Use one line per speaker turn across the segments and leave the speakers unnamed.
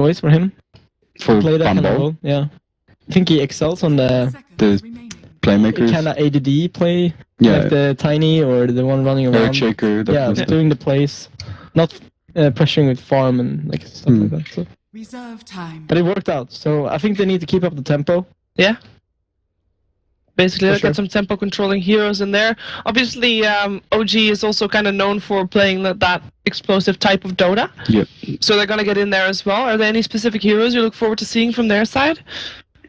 choice for him.
For
Play that kind of
Bambo,
role. Yeah. I think he excels on the
playmakers.
kind of ADD play.
Yeah.
Like the tiny or the one running around.
Earthshaker. That
Yeah,
kind of stuff.
doing the plays. Not pressuring with farm and like stuff like that. So.
Reserve time.
But it worked out. So I think they need to keep up the tempo.
Yeah. Basically,
For
they've
sure.
got some tempo controlling heroes in there. Obviously, OG is also kind of known for playing that explosive type of Dota.
Yep.
So they're going to get in there as well. Are there any specific heroes you look forward to seeing from their side?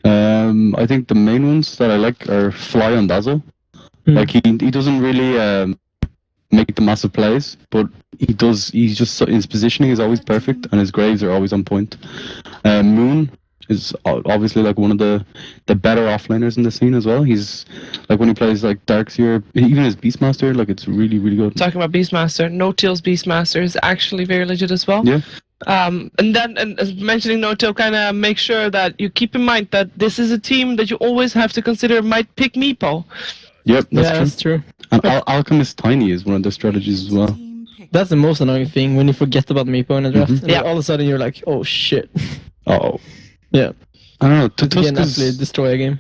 I think the main ones that I like are Fly and Dazzle. Like he doesn't really make the massive plays, but he does. He's just his positioning is always perfect, and his graves are always on point. Moon is obviously like one of the better offlaners in the scene as well. He's like when he plays like Darkseer, even his Beastmaster, like it's really really good.
Talking about Beastmaster, No-Tail's Beastmaster is actually very legit as well.
Yeah.
And as mentioning No-Tail, kind of make sure that you keep in mind that this is a team that you always have to consider might pick Meepo.
Yep, that's
Yeah,
true.
that's true.
And Alchemist Tiny is one of their strategies as well.
That's the most annoying thing when you forget about Meepo in a draft. And
Yeah.
all of a sudden you're like, oh shit.
Oh,
Yeah.
I don't know.
Again,
Tusk
absolutely
is
destroy a game.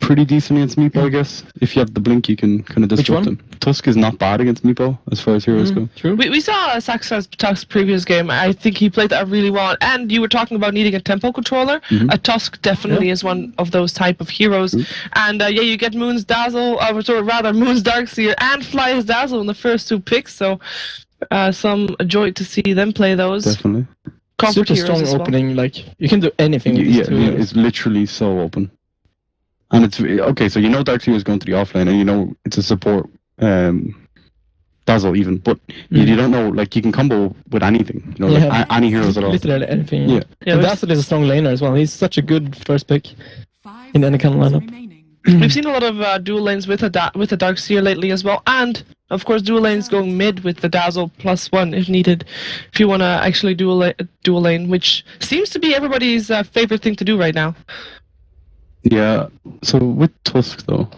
pretty decent against Meepo, I guess. If you have the blink, you can kind of disrupt
one?
him. Tusk is not bad against Meepo as far as heroes go.
True.
We saw Saxon's Tusk previous game. I think he played that really well. And you were talking about needing a tempo controller. A Tusk definitely is one of those type of heroes. And yeah, you get Moon's Dazzle, or rather Moon's Darkseer and Fly's Dazzle in the first two picks. So some joy to see them play those.
Definitely.
Comfort
Super
heroes
strong
as well.
opening. Like you can do anything with
Yeah,
these two.
yeah, it's literally so open. And it's okay. So you know Darkseer is going to the offlane, and you know it's a support Dazzle even, but you don't know. Like you can combo with anything. You know,
Yeah.
like any heroes at all.
Literally anything.
Yeah.
Yeah,
And
we've-
Dazzle is a strong laner as well. He's such a good first pick. In any kind of lineup.
We've seen a lot of dual lanes with the Darkseer lately as well, and of course dual lanes going mid with the Dazzle +1 if needed. If you want to actually dual lane, which seems to be everybody's favorite thing to do right now.
Yeah. So with Tusk though,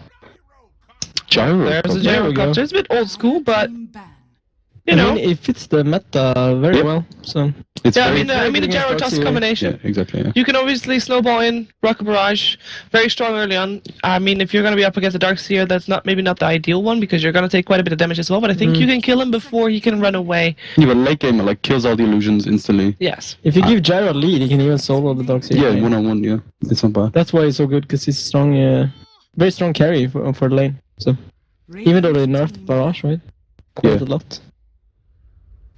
Gyro.
There's a
There we go.
gyrocopter. It's a bit old school, but you
I
know.
mean, it fits the meta very
Yep.
well. So
It's
Yeah,
very,
I mean the
against
gyro Tusk
Darkseer.
combination.
yeah, exactly. Yeah.
You can obviously snowball in, rock a barrage, very strong early on. I mean, if you're going to be up against the Darkseer, that's maybe not the ideal one because you're going to take quite a bit of damage as well. But I think you can kill him before he can run away.
Yeah, but late game it like kills all the illusions instantly.
Yes.
if you give Gyro a lead, he can even solo the Darkseer.
Yeah, 1-on-1. Yeah, it's not bad.
That's why he's so good because he's strong, very strong carry for the lane. So even though they nerfed Barrage, right? Quite a lot.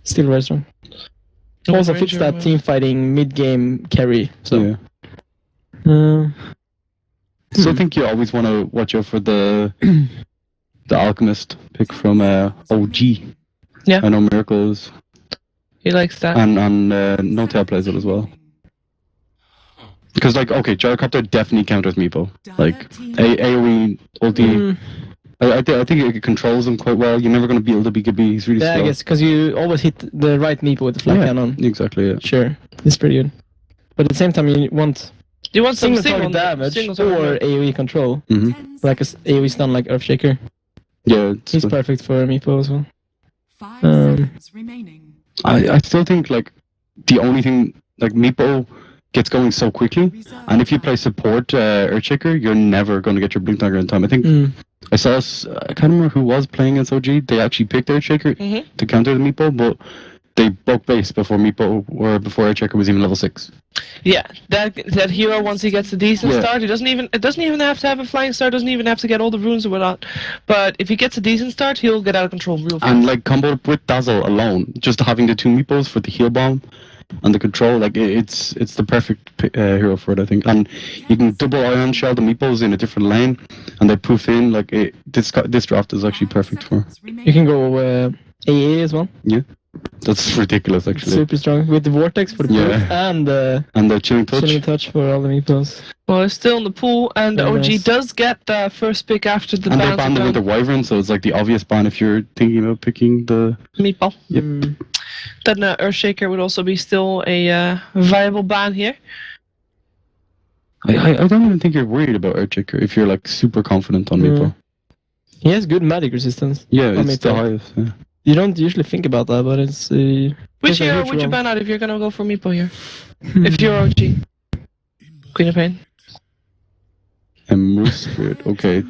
Still very strong. Also fits that team fighting mid game carry. So
Yeah. So I think you always want to watch out for the Alchemist pick from OG.
Yeah.
I know Miracles
He likes that.
and No-Tail plays it as well. Because like okay, Gyrocopter definitely counters Meepo. Like AoE ulti. I think it controls him quite well. You're never going to be able to beat Gabi. He's really
yeah,
slow.
I guess because you always hit the right Meepo with the flat cannon.
Exactly. Yeah.
Sure, it's pretty good. But at the same time, you want
You want some
single target damage
single
or
target.
AoE control,
Mm-hmm.
like a AoE stun like Earthshaker.
Yeah.
He's perfect for Meepo as well.
5 seconds remaining.
I still think like the only thing like Meepo gets going so quickly, and if you play support Earthshaker, you're never going to get your blink dagger in time. I think I saw I can't remember who was playing against OG. They actually picked Earthshaker to counter the Meepo, but they broke base before Meepo or before Earthshaker was even level 6.
Yeah, that hero once he gets a decent start, it doesn't even have to have a flying start, doesn't even have to get all the runes or whatnot. But if he gets a decent start, he'll get out of control real fast.
And like comboed up with Dazzle alone, just having the 2 Meepos for the heal bomb and the control, like it's the perfect hero for it, I think. And you can double ion shell the Meepos in a different lane, and they poof in. Like this draft is actually perfect for.
You can go AA as well.
Yeah, that's ridiculous actually.
Super strong with the vortex for the
Yeah.
poof and
And the chilling touch.
chilling touch for all the Meepos.
Well, it's still in the pool, and
Very
OG
nice.
does get the first pick after the
And they
bounce
banned it with the
down.
Wyvern, so it's like the obvious ban if you're thinking about picking the.
Meatball.
Yep.
Then Earthshaker would also be still a viable ban here.
I don't even think you're worried about Earthshaker if you're like super confident on Meepo.
He has good magic resistance.
Yeah,
On
it's the
Meepo.
highest. Yeah.
You don't usually think about that, but it's
Which
plays a
hero
huge
would you
role.
ban out if you're gonna go for Meepo here? If you're OG. Queen of Pain.
Ember Spirit, okay.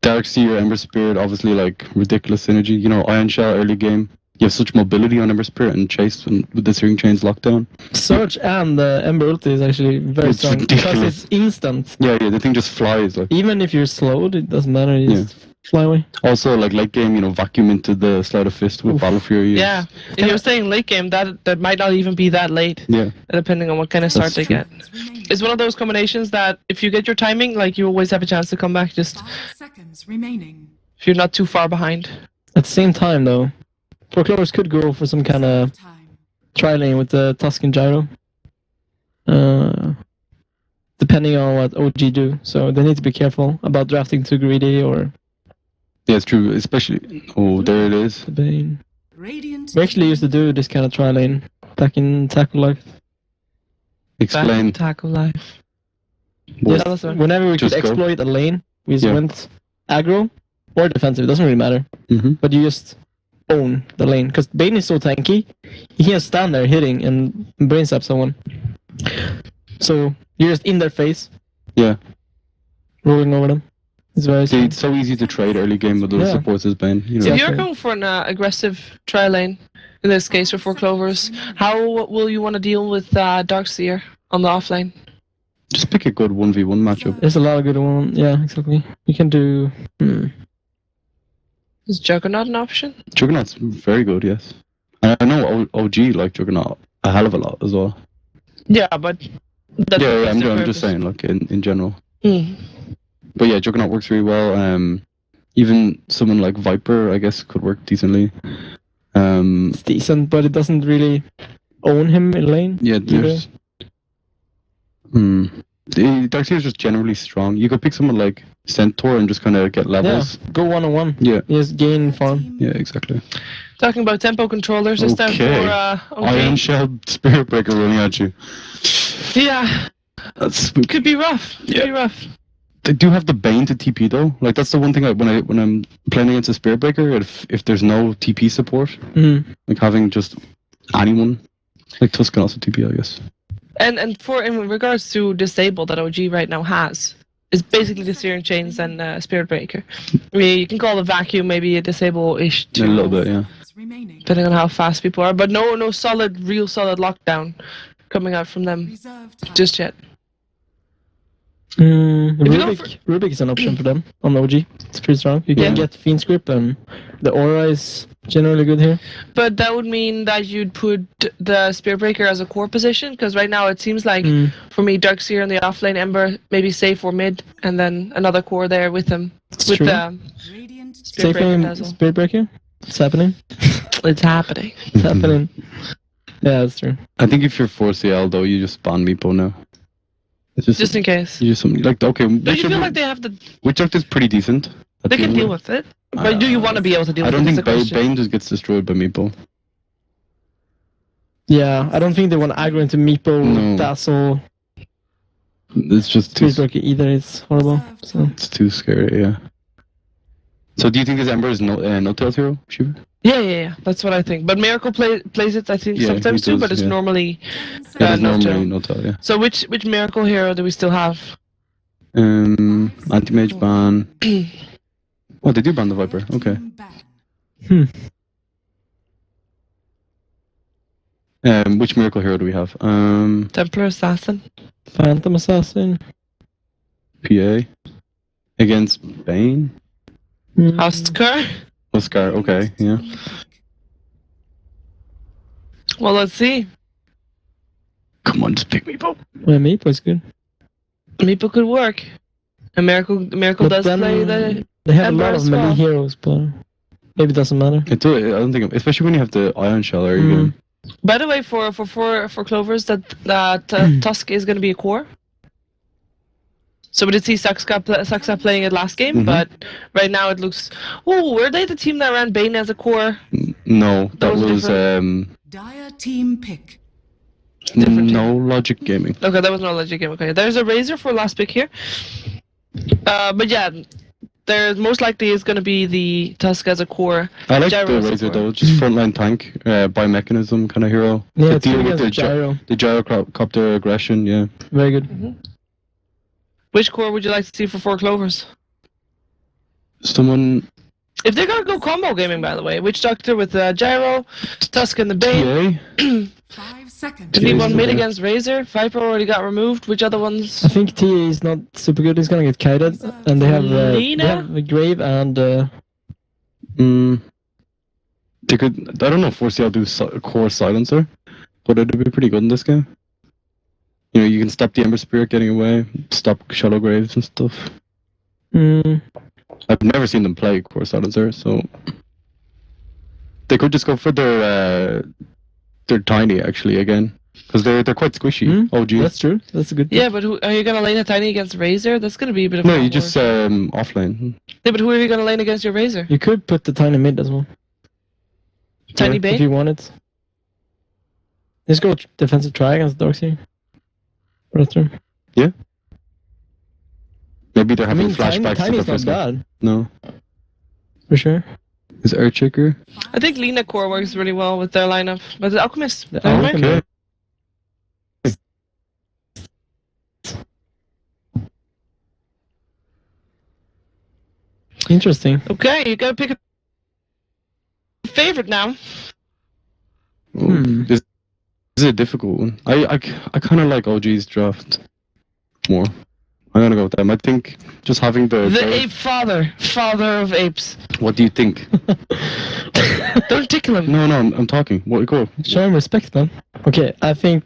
Darkseer, Ember Spirit, obviously like ridiculous synergy. You know, Iron Shell early game. You have such mobility on Ember Spirit and Chase with the Searing Chains lockdown.
Surge and Ember ulti is actually very
It's
strong because
ridiculous.
it's instant.
Yeah, the thing just flies. Like
Even if you're slowed, it doesn't matter. You just fly away.
also like late game, you know, vacuum into the Sleight of Fist with
Oof.
Battle Fury.
Yeah. If you're saying late game, that might not even be that late.
Yeah.
Depending on what kind of start
That's
they
true.
get. It's one of those combinations that if you get your timing, like you always have a chance to come back just
5 seconds remaining.
if you're not too far behind.
At the same time, though, Clovers could go for some kind of
Time.
tri lane with the Tusk and Gyro. Depending on what OG do, so they need to be careful about drafting too greedy or
Yeah, it's true. Especially there it is.
the Bane.
Radiant
We actually used to do this kind of tri lane back in Tackle Life.
Explain.
Back tackle life.
what-
Tell us about-
Whenever we could
Just go.
exploit a lane, we just
Yeah.
went aggro or defensive. It doesn't really matter.
Mhm.
But you just own the lane because Bane is so tanky. He can stand there hitting and brain stab someone. So you're just in their face,
Yeah.
rolling over them. It's very
See,
strong.
it's so easy to trade early game with those
Yeah.
supports as Bane. You know.
If
Yeah.
you're going for an aggressive tri lane, in this case for 4 Clovers, how will you want to deal with Darkseer on the offlane?
Just pick a good 1v1 matchup.
There's a lot of good ones. Yeah, exactly. You can do.
Is Juggernaut an option?
Juggernaut's very good, yes. And I know OG like Juggernaut a hell of a lot as well.
Yeah, but that's
Yeah, I'm
purpose.
just saying, like in general.
Hmm.
But yeah, Juggernaut works really well. Even someone like Viper, I guess, could work decently.
It's decent, but it doesn't really own him in lane.
Yeah,
either.
there's. Darkseer is just generally strong. You could pick someone like Centaur and just kind of get
Yeah,
levels.
go 1-on-1.
Yeah,
Just gain farm.
yeah, exactly.
Talking about tempo controllers, is that
Okay.
for
Iron Shell Spirit Breaker running at you.
Yeah,
That's
could be rough. Could
Yeah.
be rough.
They do have the Bane to TP though. Like that's the one thing when I'm playing against a Spirit Breaker, if there's no TP support, like having just anyone, like Tusk can also TP, I guess.
And for in regards to disable that OG right now has, is basically the Searing Chains and Spirit Breaker. I mean, you can call the vacuum maybe a disable-ish
A little bit, yeah.
remaining.
depending on how fast people are, but no real solid lockdown coming out from them
Reserve time.
just yet.
Mm,
If you go
Rubik is an option for them on OG. It's pretty strong. You can
Yeah.
get Fiend's Grip and the aura is generally good here.
But that would mean that you'd put the Spirit Breaker as a core position, because right now it seems like, for me, Darkseer in the offlane, Ember maybe safe or mid, and then another core there with them.
It's
With
true.
the
Radiant
Spirit
Safe
Breaker
aim,
Dazzle.
Spirit Breaker. It's happening.
It's happening.
It's happening. Yeah, that's true.
I think if you're 4CL though, you just ban Meepo now. It's
Just in case.
you just something like okay.
Don't you feel like they have the...
Witchhunt is pretty decent. at
They
the
can
moment.
deal with it. But do you want to be able to deal
I
with
don't
it?
think
That's the question.
Bane just gets destroyed by Meepo.
Yeah, I don't think they want to aggro into Meepo,
No.
Dazzle,
It's just too,
Spirit Breaker either. It's horrible. So.
it's too scary. Yeah. So do you think this Ember is no tails hero? Shiva?
Yeah. That's what I think. But Miracle plays it, I think,
Yeah,
sometimes
he
too,
does,
but it's
yeah.
normally...
Yeah, there's
no
normally
tail.
no tail. Yeah.
So which Miracle hero do we still have?
Anti-mage ban. Oh, they do ban the Viper. Okay.
Team ban.
Which miracle hero do we have?
Templar Assassin?
Phantom Assassin.
PA against Bane.
Oscar?
Oscar. Okay. Yeah.
Well, let's see.
Come on, just pick Meepo.
Yeah, Meepo's good.
Meeple could work. And Miracle
But
does
then
play the...
They have
Ember
a lot
as
of melee
well.
heroes, but maybe it doesn't matter.
I don't think, especially when you have the Iron Shell early game.
By the way, for Clovers, that Tusk is going to be a core. So we did see Saxa playing it last game,
Mhm.
but right now it looks... Oh, were they the team that ran Bane as a core?
No, that
was
was
Dire team pick.
Different
no Logic Gaming.
Okay, that was not a legit game. Okay, there's a Razor for last pick here. But yeah, there most likely is going to be the Tusk as a core.
I like
Gyro
the
as a
Razor
core.
though, just frontline tank, by mechanism kind of hero.
Yeah,
To
it's
deal
good
with
against gyro.
the gyrocopter aggression, yeah.
Very good.
Which core would you like to see for 4 Clovers?
Someone
If they're going to go combo gaming, by the way, Witch Doctor with Gyro, Tusk and the Bane.
TA.
5 seconds.
Do you need
Yeah,
one mid
yeah.
against Razor? Viper already got removed. Which other ones?
I think TA is not super good. He's gonna get kited, and they
Lina?
have a Grave and
They could. I don't know if 4CL do core silencer, but it'd be pretty good in this game. You know, you can stop the Ember Spirit getting away, stop Shallow Graves and stuff. I've never seen them play core silencer, so they could just go for their tiny actually again, because they're quite squishy. OG.
That's true. That's a good.
Yeah, but are you going to lane a Tiny against Razor? That's going to be a bit of
No,
a
you
lot
just
work.
offlane.
Yeah, but who are you going to lane against your Razor?
You could put the tiny mid as well.
Tiny
if
Bane?
you want it. Just go defensive try against Darkseer. Right through.
Yeah. Maybe they're
I
having
mean,
flashbacks to the
Tiny's not
first one.
bad
No,
for sure.
is Earthshaker?
I think Lina core works really well with their lineup. But the Alchemist.
The
never mind.
Alchemist.
Okay.
Interesting.
Okay, you got to pick a favorite now.
Hmm.
This is a difficult one. I kind of like OG's draft more. I'm gonna go with them. I think just having the
The Ape Father. Father of Apes.
What do you think?
Don't tickle him.
No, I'm talking. What go?
Show him respect, man. Okay, I think.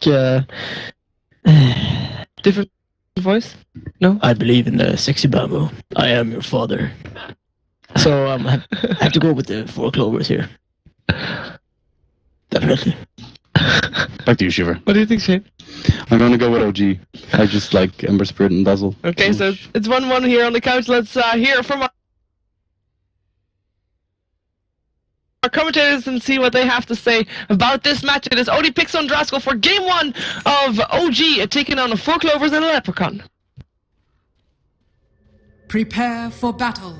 Different voice? No?
I believe in the sexy bamboo. I am your father. So I have to go with the 4 Clovers here. Definitely.
Back to you, Shiver.
What do you think, Shane?
I'm gonna go with OG. I just like Ember Spirit and Dazzle.
Okay, so it's 1-1 here on the couch. Let's hear from our commentators and see what they have to say about this match. It is OD Pixel and Draskell for game 1 of OG taking on the 4 Clovers and a Lepricon.
Prepare for battle.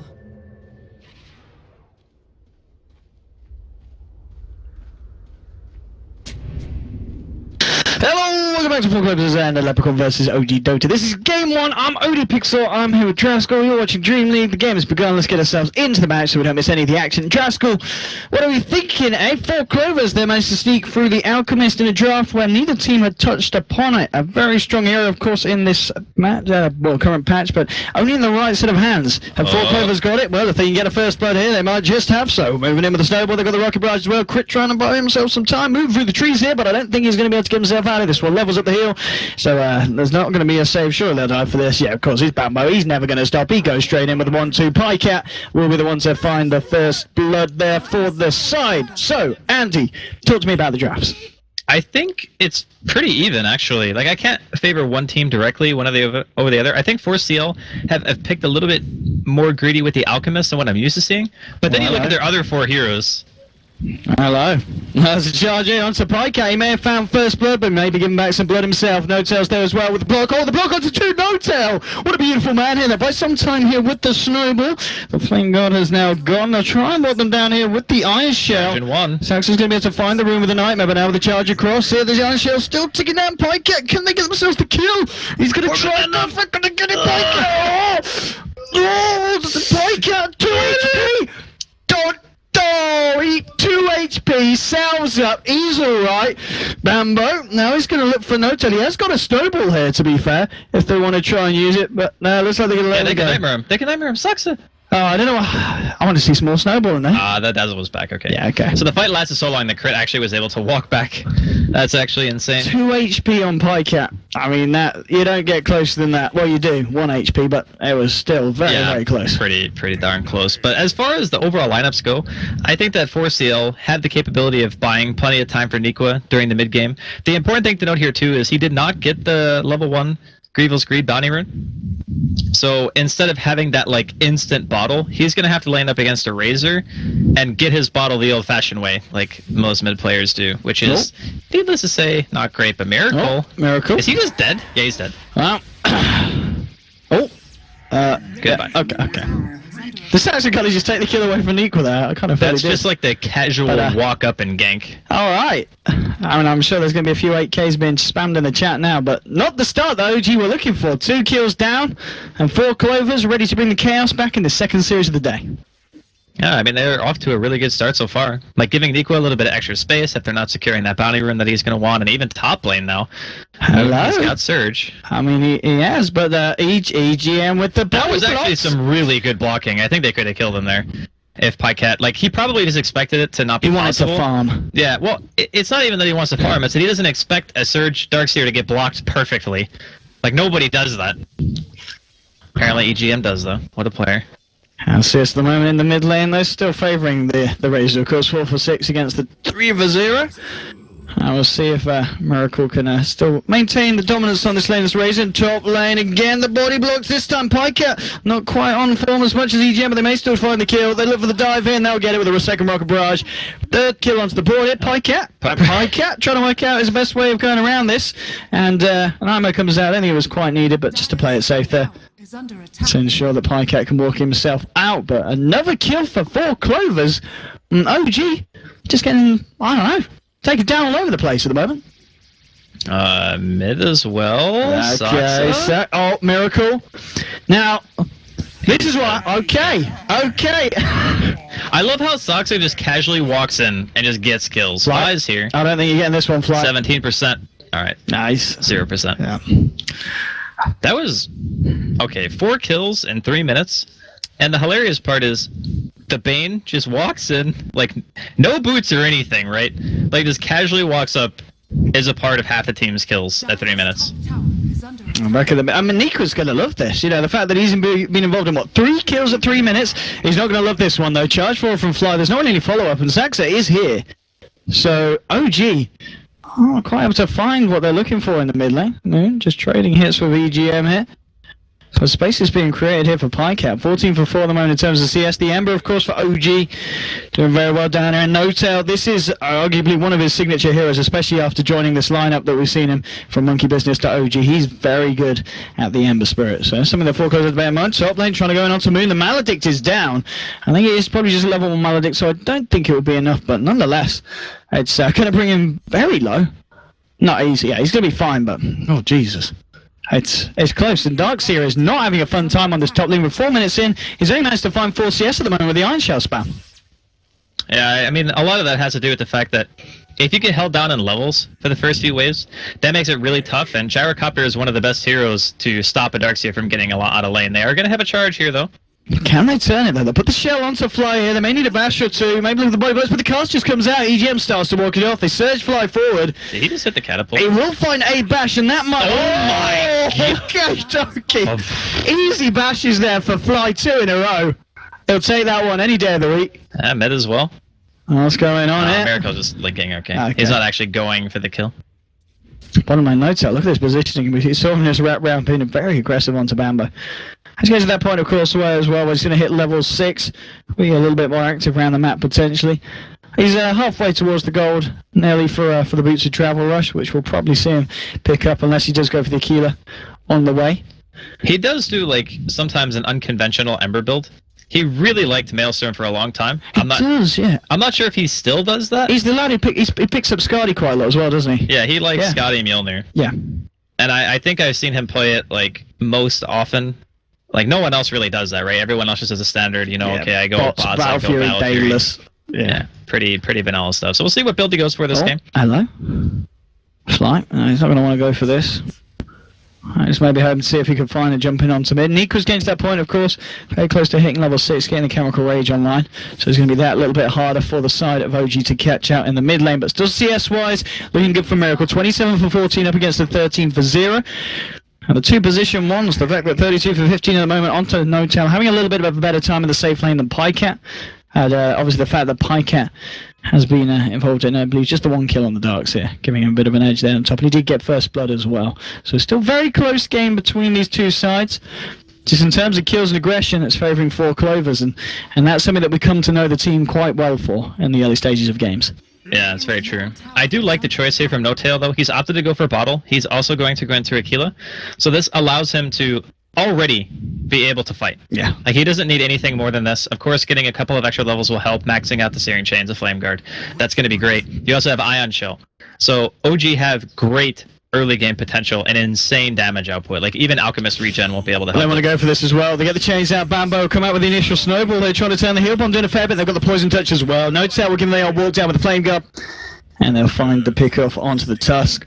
Hello, welcome back to 4 Clovers and the Lepricon versus OG Dota. This is game 1. I'm OD Pixel. I'm here with Draskell. You're watching DreamLeague. The game has begun. Let's get ourselves into the match so we don't miss any of the action. Draskell, what are we thinking, eh? 4 Clovers, they managed to sneak through the Alchemist in a draft where neither team had touched upon it. A very strong hero, of course, in this match, current patch, but only in the right set of hands. Have 4 Clovers got it? Well, if they can get a first blood here, they might just have so. Moving in with the snowball, they've got the Rocket Barrage as well. Crit trying to buy himself some time. Moving through the trees here, but I don't think he's going to be able to get himself out of this one. Levels up the hill, so there's not going to be a save. Sure, they'll die for this. Yeah, of course, he's Bambo. He's never going to stop. He goes straight in with the 1-2. Pycat will be the one to find the first blood there for the side. So, Andy, talk to me about the drafts.
I think it's pretty even, actually. Like, I can't favor one team directly, one of the over the other. I think 4CL have picked a little bit more greedy with the Alchemist than what I'm used to seeing. But then you look at their other 4 heroes.
Hello. There's a charge in onto Pycat. He may have found first blood, but maybe giving back some blood himself. No-Tail's there as well with the block. Oh, the block onto 2. No-Tail. What a beautiful man here. By some time here with the snowball. The Flame God has now gone. They'll try and lock them down here with the Iron Shell.
Engine 1.
Saxon's going to be able to find the room with the Nightmare, but now with the charge across here, the Iron Shell still ticking down. Pycat, can they get themselves the kill? He's going to try enough. They're going to get it, Pycat. Oh, Pycat, 2 HP. Don't. Oh, 2 HP, salves up, he's alright. Bambo, now he's going to look for No-Tail. He has got a snowball here, to be fair, if they want to try and use it, but no, looks like they're going to let
Yeah,
it go.
they can nightmare him. They can nightmare him. Sucks it.
Oh, I don't know. I want to see some more snowball in there.
That Dazzle was back, okay.
Yeah, okay.
So the fight lasted so long, the crit actually was able to walk back. That's actually insane.
2 HP on Pycat. I mean, that you don't get closer than that. Well, you do, 1 HP, but it was still very, very close.
Pretty darn close. But as far as the overall lineups go, I think that 4CL had the capability of buying plenty of time for Nikwa during the mid game. The important thing to note here too is he did not get the level 1 Grievel's Greed bounty rune. So instead of having that like instant bottle, he's gonna have to land up against a Razor and get his bottle the old-fashioned way, like most mid players do, which is, needless to say, not great. But Miracle,
Miracle.
is he just dead? Yeah, he's dead.
Well,
Goodbye.
Okay.
The Saxon Collie just take the kill away from Niqua there. I kind of felt
That's
he did.
just like the casual walk up and gank.
All right. I mean, I'm sure there's going to be a few 8Ks being spammed in the chat now, but not the start that OG were looking for. 2 kills down and 4 Clovers ready to bring the chaos back in the second series of the day.
Yeah, I mean, they're off to a really good start so far. Like, giving Niqua a little bit of extra space if they're not securing that bounty room that he's going to want, and even top lane now.
Hello?
He's got Surge.
I mean, he has, but EGM with the
That was actually
blocks.
some really good blocking. I think they could have killed him there. If Pycat, like, he probably just expected it to not be
He wanted
possible.
to farm.
Yeah, well, it's not even that he wants to farm, it's that he doesn't expect a Surge Darkseer to get blocked perfectly. Like, nobody does that. Apparently EGM does, though. What a player.
Alcius at the moment in the mid lane, though, still favouring the Razor. Of course, 4 for 6 against the 3 for 0. And we'll see if Miracle can still maintain the dominance on this lane as Razor. Top lane again, the body blocks this time. Pycat not quite on form as much as EGM, but they may still find the kill. They look for the dive in, they'll get it with a second rocket barrage. Third kill onto the board here, Pycat. Pycat trying to work out his best way of going around this. And an ammo comes out, I don't think it was quite needed, but just to play it safe there.
Is under attack.
To ensure that Pycat can walk himself out, but another kill for 4 Clovers. OG just getting, I don't know, taken down all over the place at the moment.
Mid as well.
Okay,
Saksa?
Miracle. Now, this is what, okay.
I love how Saksa just casually walks in and just gets kills.
Right.
Flies here.
I don't think you're getting this one, Fly.
17%. Alright.
Nice.
0%.
Yeah.
That was... Okay, 4 kills in 3 minutes. And the hilarious part is, the Bane just walks in, like, no boots or anything, right? Like, just casually walks up, is a part of half the team's kills at 3 minutes.
Tower is under attack.
I'm back at the... I mean, Nico's going to love this. You know, the fact that he's been involved in, what, 3 kills at 3 minutes? He's not going to love this one, though. Charge forward from Fly. There's not any follow-up, and Saxa is here. So, OG... Oh, quite able to find what they're looking for in the mid lane. Just trading hits with EGM here. But space is being created here for Pycat. 14 for 4 at the moment in terms of CS. The Ember, of course, for OG. Doing very well down there. And No-Tail, this is arguably one of his signature heroes, especially after joining this lineup that we've seen him from Monkey Business to OG. He's very good at the Ember Spirit. So something that 4 goes bear in mind. Top lane trying to go in onto Moon. The Maledict is down. I think it is probably just a level 1 Maledict, so I don't think it would be enough. But nonetheless, it's going to bring him very low. Not easy. Yeah, he's going to be fine, but... Oh, Jesus. It's close, and Darkseer is not having a fun time on this top lane. With 4 minutes in, he's only managed to find 4 CS at the moment with the Iron Shell spam.
Yeah, I mean, a lot of that has to do with the fact that if you get held down in levels for the first few waves, that makes it really tough, and Gyrocopter is one of the best heroes to stop a Darkseer from getting a lot out of lane. They are going to have a charge here, though.
Can they turn it, though? They'll put the shell onto Fly here. They may need a bash or two. Maybe leave the body blows, but the cast just comes out. EGM starts to walk it off. They surge Fly forward.
Did he just hit the catapult?
He will find a bash, and that might...
Oh my
God. Easy bashes there for Fly, 2 in a row. He'll take that one any day of the week.
Mid as well.
What's going on here?
Miracle's just linking, okay.
Okay.
He's not actually going for the kill.
Bottom line notes out. Look at this positioning. We saw him just wrap round being very aggressive onto Bambo. As he gets to that point, of course, as well, where he's going to hit level 6. Be a little bit more active around the map, potentially. He's halfway towards the gold, nearly for the boots of travel rush, which we'll probably see him pick up unless he does go for the Aquila on the way.
He does do, like, sometimes an unconventional Ember build. He really liked Maelstrom for a long time.
He does, yeah.
I'm not sure if he still does that.
He's the lad who he picks up Skadi quite a lot as well, doesn't he?
Yeah, he likes
Yeah.
Scotty Mjolnir.
Yeah.
And I think I've seen him play it, like, most often. Like, no one else really does that, right? Everyone else just has a standard, okay, I go bots, I go
Battle Fury,
Battle Fury.
Daedalus.
Yeah, pretty vanilla stuff. So we'll see what build he goes for this game.
Hello. Fly. He's not going to want to go for this. I just maybe hope to see if he can find a jump in onto mid. Nico's getting to that point, of course, very close to hitting level 6, getting the Chemical Rage online. So it's going to be that little bit harder for the side of OG to catch out in the mid lane. But still CS-wise, looking good for Miracle. 27 for 14 up against the 13 for 0. And the 2 position ones, the fact that 32 for 15 at the moment onto No-Tail, having a little bit of a better time in the safe lane than Pycat. And obviously the fact that Pycat has been involved in, I believe, just the 1 kill on the Darks here, giving him a bit of an edge there on top. And he did get first blood as well. So still very close game between these two sides. Just in terms of kills and aggression, it's favouring 4 Clovers. And that's something that we come to know the team quite well for in the early stages of games.
Yeah, that's very true. I do like the choice here from No-Tail, though. He's opted to go for Bottle. He's also going to go into Aquila. So this allows him to already be able to fight.
Yeah.
Like, he doesn't need anything more than this. Of course, getting a couple of extra levels will help, maxing out the Searing Chains, the Flame Guard. That's going to be great. You also have Ion Shell. So OG have great early game potential and insane damage output. Like, even Alchemist Regen won't be able to help.
They want to go for this as well. They get the chains out. Bambo come out with the initial snowball. They're trying to turn the heel bomb, doing a fair bit. They've got the poison touch as well. No tell, we're giving they all walk down with the flame guard. And they'll find the pick off onto the Tusk.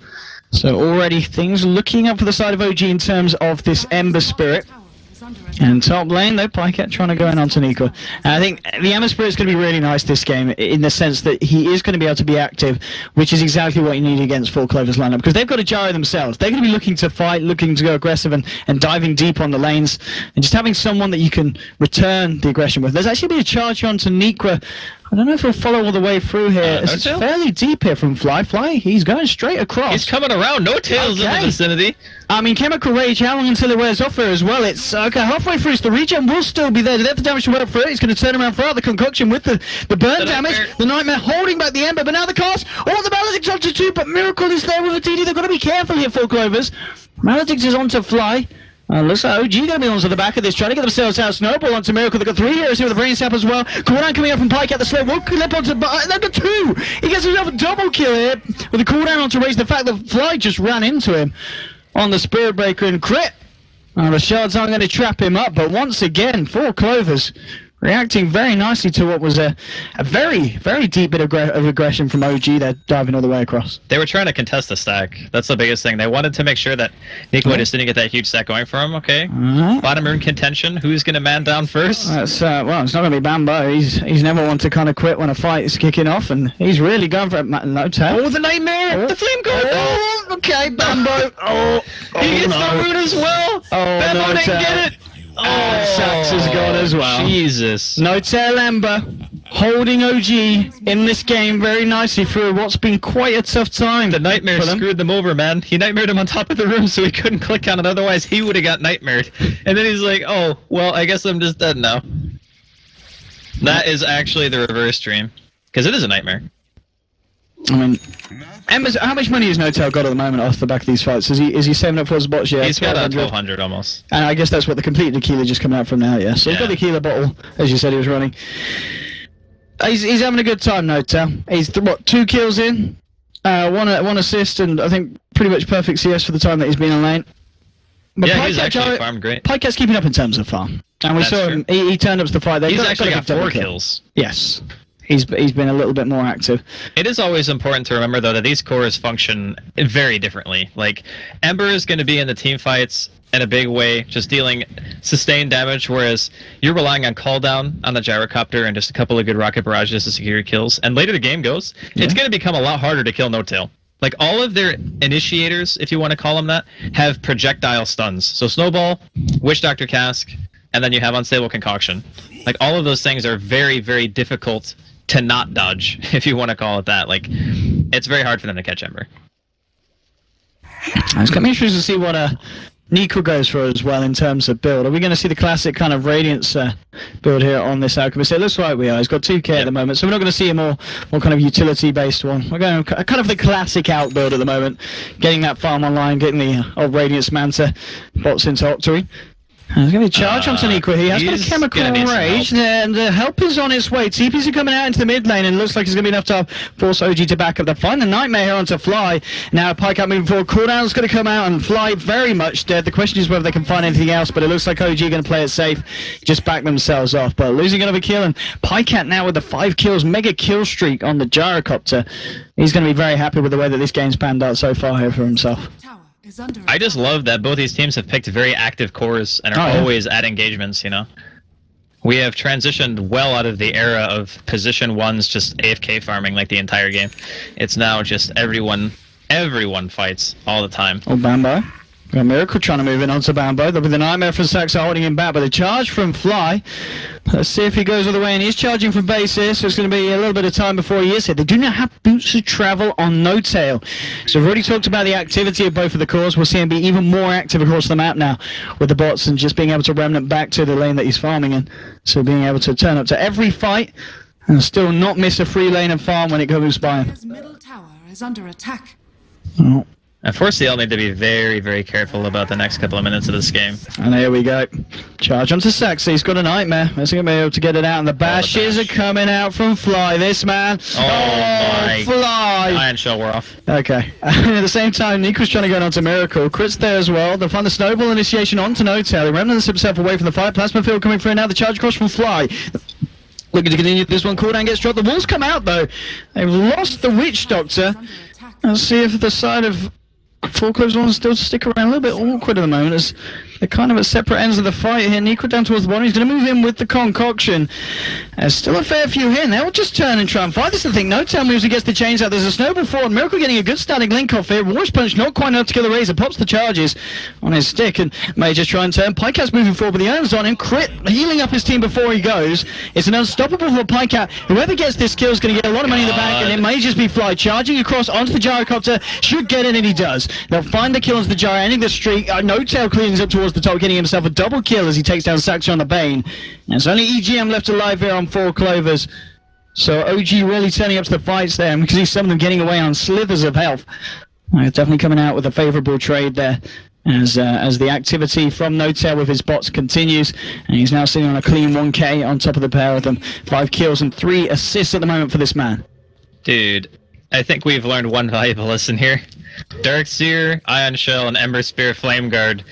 So already things looking up for the side of OG in terms of this Ember Spirit. And top lane, though, Pycat trying to go in onto Nico. And I think the Ember Spirit's going to be really nice this game in the sense that he is going to be able to be active, which is exactly what you need against 4Clovers lineup, because they've got a gyro themselves. They're going to be looking to fight, looking to go aggressive and diving deep on the lanes, and just having someone that you can return the aggression with. There's actually been a charge onto Nico. I don't know if he'll follow all the way through here. It's fairly deep here from Fly. He's going straight across.
He's coming around. No tails in the vicinity.
I mean, Chemical Rage, how long until it wears off here as well? It's okay, halfway through, so the regen will still be there. Let the damage to work through it. He's going to turn around throughout the concoction with the burn damage. The Nightmare holding back the Ember, but now the cast. Oh, the Maledict's onto 2, but Miracle is there with a TD. They've got to be careful here, 4Clovers. Maledict's is onto Fly. Looks like OG going to be onto the back of this, trying to get themselves out. Snowball onto Miracle. They've got 3 heroes here with the Brain Sap as well. Cooldown coming up from Pike at the slow. One clip onto number 2. He gets himself a double kill here with a cooldown onto Raise. The fact that Fly just ran into him on the Spirit Breaker and crit. The shards aren't going to trap him up, but once again, 4Clovers reacting very nicely to what was a very, very deep bit of aggression from OG. They're diving all the way across.
They were trying to contest the stack. That's the biggest thing. They wanted to make sure that Nico just didn't get that huge stack going for him. Okay. Bottom rune contention. Who's going to man down first?
That's, well, it's not going to be Bambo. He's never one to kind of quit when a fight is kicking off, and he's really going for it. No tell.
Oh, the Nightmare! The Flame Guard!
Oh, okay, Bambo.
He gets the rune as well! Bambo didn't get it!
Sax is gone as well.
Jesus.
No tail Ember holding OG in this game very nicely through what's been quite a tough time.
The Nightmare screwed them over, man. He nightmared him on top of the room so he couldn't click on it, otherwise he would have got nightmared. And then he's like, oh, well, I guess I'm just dead now. That is actually the reverse dream. Because it is a nightmare.
I mean, Ember's, how much money has No-Tail got at the moment off the back of these fights? Is he saving up for his bots? Yeah,
he's got 1,200 almost.
And I guess that's what the complete tequila just coming out from now, yeah. So he's got the tequila bottle, as you said he was running. He's having a good time, No-Tail. He's, 2 kills in, one assist, and I think pretty much perfect CS for the time that he's been on lane. But
yeah, he's actually farmed great.
Pycat's keeping up in terms of farm. And we saw him, he turned up to the fight.
He's actually got 4 kills.
Yes. He's been a little bit more active.
It is always important to remember, though, that these cores function very differently. Like, Ember is going to be in the team fights in a big way, just dealing sustained damage, whereas you're relying on cooldown on the gyrocopter and just a couple of good rocket barrages to secure kills. And later the game goes, it's going to become a lot harder to kill No-Tail. Like, all of their initiators, if you want to call them that, have projectile stuns. So Snowball, Witch Doctor Cask, and then you have Unstable Concoction. Like, all of those things are very, very difficult to not dodge, if you want to call it that. Like, it's very hard for them to catch Ember.
It's going to be interesting to see what Nico goes for as well in terms of build. Are we going to see the classic kind of Radiance build here on this Alchemist? It looks like we are. He's got 2k at the moment, so we're not going to see a more kind of utility-based one. We're going kind of the classic out build at the moment, getting that farm online, getting the old Radiance Manta bots into Octory. There's going to be a charge onto Nico. He has got a Chemical Rage, and help is on its way. TPs are coming out into the mid lane, and it looks like it's going to be enough to force OG to back up. They find the Nightmare here onto Fly. Now Pycat moving forward. Cooldown's going to come out, and Fly very much dead. The question is whether they can find anything else, but it looks like OG are going to play it safe, just back themselves off. But losing another kill, and Pycat now with the 5 kills, mega kill streak on the gyrocopter. He's going to be very happy with the way that this game's panned out so far here for himself.
I just love that both these teams have picked very active cores and are always at engagements, you know? We have transitioned well out of the era of position ones just AFK farming like the entire game. It's now just everyone fights all the time.
Oh, Bambo. Got Miracle trying to move in onto Bambo. With the Nightmare from Saxa holding him back, but the charge from Fly. Let's see if he goes all the way, and he's charging from base here, so it's going to be a little bit of time before he is here. They do not have boots to travel on No-Tail. So we've already talked about the activity of both of the cores. We'll see him be even more active across the map now with the bots and just being able to remnant back to the lane that he's farming in. So being able to turn up to every fight and still not miss a free lane and farm when it goes by him.
His middle tower is under attack.
Oh.
And 4CL need to be very, very careful about the next couple of minutes of this game.
And there we go. Charge onto Sax. He's got a nightmare. Is he going to be able to get it out? And the bashes are coming out from Fly. This man.
Oh my.
Fly.
Iron Shell wore off.
Okay. And at the same time, Nico's trying to go on to Miracle. Crit's there as well. They'll find the snowball initiation onto No-Tail. He remnants himself away from the fight. Plasma field coming through now. The charge across from Fly. Looking to continue this one. Cooldown gets dropped. The walls come out though. They've lost the Witch Doctor. Let's see if the side of 4 Clovers wants still to stick around. A little bit awkward at the moment as they're kind of at separate ends of the fight here. Nico down towards the bottom. He's going to move in with the concoction. There's still a fair few here. And they'll just turn and try and fight. This is the thing. No-Tail moves against the chains out. There's a snowball forward. Miracle getting a good starting link off here. Warriors Punch not quite enough to kill the Razor. Pops the charges on his stick. And may just try and turn. Pycat's moving forward, but the iron's on him. Crit healing up his team before he goes. It's an unstoppable for Pycat. Whoever gets this kill is going to get a lot of money in the bank. And it may just be Fly charging across onto the gyrocopter. Should get it, and he does. They'll find the kill onto the gyro, ending the streak. No-Tail cleans up towards the top, getting himself a double kill as he takes down Saxon on the Bane. And it's only EGM left alive here on 4 Clovers. So OG really turning up to the fights there, and we can see some of them getting away on slithers of health. Definitely coming out with a favourable trade there as the activity from No-Tail with his bots continues. And he's now sitting on a clean 1k on top of the pair of them. 5 kills and 3 assists at the moment for this man.
Dude, I think we've learned one valuable lesson here. Darkseer, Ion Shell, and Ember Spear Flame Guard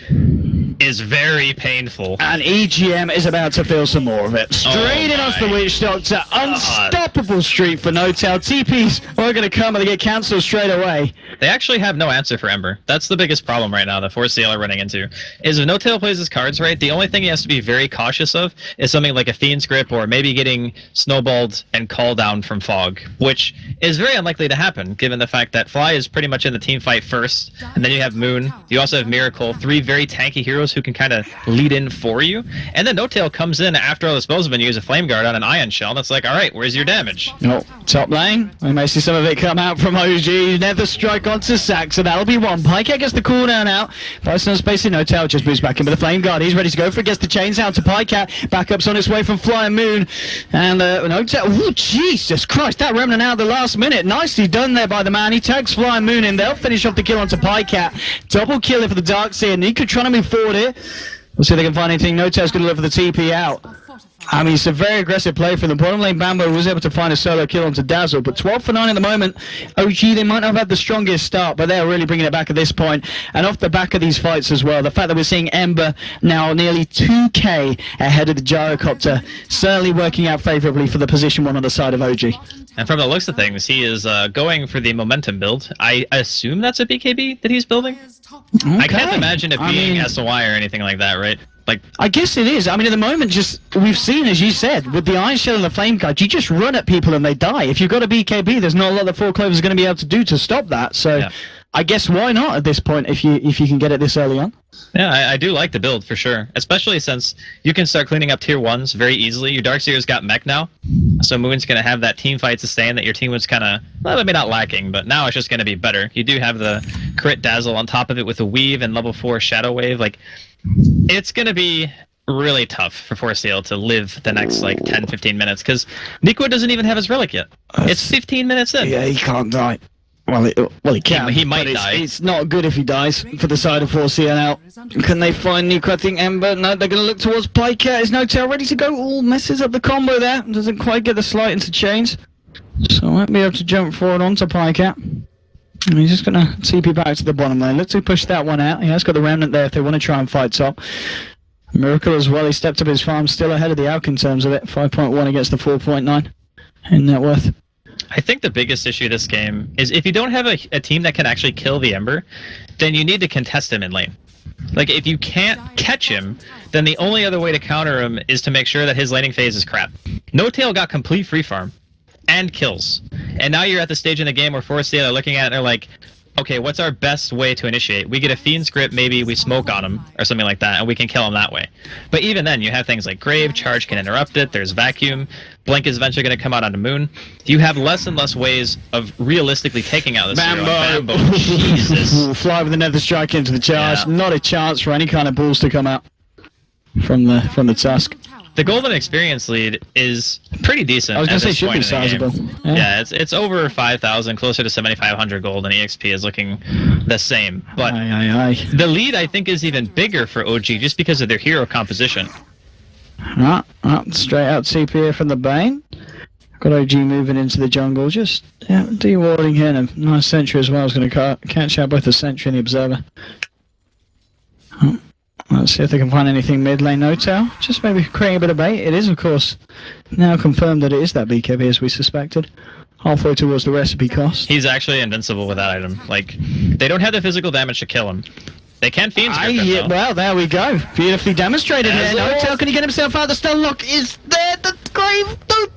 is very painful.
And EGM is about to feel some more of it. Straight in off the Witch Doctor. Unstoppable streak for No-Tail. TPs are going to come and they get cancelled straight away.
They actually have no answer for Ember. That's the biggest problem right now that 4CL are running into. Is if No-Tail plays his cards right, the only thing he has to be very cautious of is something like a Fiend's Grip or maybe getting snowballed and call down from Fog, which is very unlikely to happen given the fact that Fly is pretty much in the team fight first, and then you have Moon, you also have Miracle, 3 very tanky heroes who can kind of lead in for you, and then No-Tail comes in after all disposals and use a Flame Guard on an Ion Shell, and it's like, alright, where's your damage?
Oh, top lane. We may see some of it come out from OG. Nether Strike onto Sax, so that'll be one. Pycat gets the cooldown out. Bison space in No-Tail just moves back in with the Flame Guard. He's ready to go for it. Gets the chains out to Pycat. Backup's on its way from Fly and Moon. And No-Tail. Oh, Jesus Christ. That remnant out at the last minute. Nicely done there by the man. He tags Fly and Moon in. They'll finish off the kill onto Pycat. Double kill for the Darkseer. Nico trying to move forward here. We'll see if they can find anything. No-Tail's going to look for the TP out. I mean, it's a very aggressive play from the bottom lane. Bambo was able to find a solo kill onto Dazzle, but 12 for 9 at the moment. OG, they might not have had the strongest start, but they're really bringing it back at this point. And off the back of these fights as well, the fact that we're seeing Ember now nearly 2k ahead of the gyrocopter, certainly working out favourably for the position 1 on the side of OG.
And from the looks of things, he is going for the momentum build. I assume that's a BKB that he's building?
Okay.
I can't imagine it being SOI or anything like that, right? Like,
I guess it is. I mean, at the moment, just we've seen, as you said, with the Iron Shell and the Flame Guard, you just run at people and they die. If you've got a BKB, there's not a lot that 4 Clovers are going to be able to do to stop that. So, yeah. I guess why not at this point if you can get it this early on?
Yeah, I do like the build for sure, especially since you can start cleaning up tier 1s very easily. Your Darkseer's got mech now, so Moon's going to have that team fight sustain that your team was kind of, well, maybe not lacking, but now it's just going to be better. You do have the crit Dazzle on top of it with the Weave and level 4 Shadow Wave. Like, it's going to be really tough for 4CL to live the next like 10-15 minutes because Nico doesn't even have his relic yet. It's 15 minutes in.
Yeah, he can't die. Well, he can.
He might die.
It's not good if he dies for the side of 4C&L. Can they find Nico? I think Ember. No, they're going to look towards Pycat. Is No-Tail ready to go? All messes up the combo there. Doesn't quite get the slight into chains. So I won't be able to jump forward onto Pycat. And he's just going to TP back to the bottom lane. Let's push that one out. He has got the remnant there if they want to try and fight top. Miracle as well. He stepped up his farm. Still ahead of the Alk in terms of it. 5.1 against the 4.9 in net worth.
I think the biggest issue this game is if you don't have a team that can actually kill the Ember, then you need to contest him in lane. Like, if you can't catch him, then the only other way to counter him is to make sure that his laning phase is crap. No-Tail got complete free farm and kills. And now you're at the stage in the game where 4CL are looking at it and they're like, okay, what's our best way to initiate? We get a Fiend's Grip, maybe we smoke on him or something like that, and we can kill him that way. But even then, you have things like Grave, Charge can interrupt it, there's Vacuum, Blink is eventually going to come out onto Moon. You have less and less ways of realistically taking out this hero. Bambo! Jesus!
Fly with the Nether Strike into the charge. Yeah. Not a chance for any kind of balls to come out. from the Tusk.
The golden experience lead is pretty decent.
I was going to say,
at this
should be
point in the game.
sizable.
Yeah, it's over 5,000, closer to 7,500 gold, and EXP is looking the same. But the lead, I think, is even bigger for OG just because of their hero composition.
Straight out TP here from the Bane. Got OG moving into the jungle, just de-warding here, and a nice sentry as well. I was going to catch out both the sentry and the observer. Let's see if they can find anything mid lane. No-tail, just maybe creating a bit of bait. It is, of course, now confirmed that it is that BKB as we suspected. Halfway towards the recipe cost.
He's actually invincible with that item. Like, they don't have the physical damage to kill him. They can fiend script him, though.
Well, there we go. Beautifully demonstrated here. No-tail, can he get himself out? The stun lock is there. The grave. No-tail.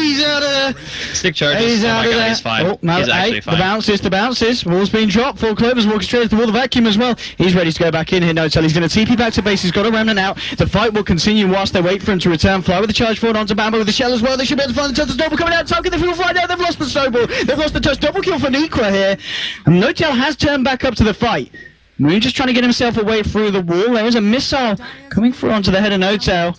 He's out of there.
Stick charges.
He's out of there.
He's fine.
Oh, no,
he's actually fine.
The bounces. Wall's being dropped. 4 Clovers walking straight to the wall. The vacuum as well. He's ready to go back in here. No-tail. He's going to TP back to base. He's got a remnant out. The fight will continue whilst they wait for him to return. Fly with the charge forward onto Bambo with the shell as well. They should be able to find the touch. Snowball coming out. Target the field right now. They've lost the snowball. They've lost the touch. Double kill for Nikwa here. And No-tail has turned back up to the fight. Moon just trying to get himself away through the wall. There is a missile coming through onto the head of No-tail.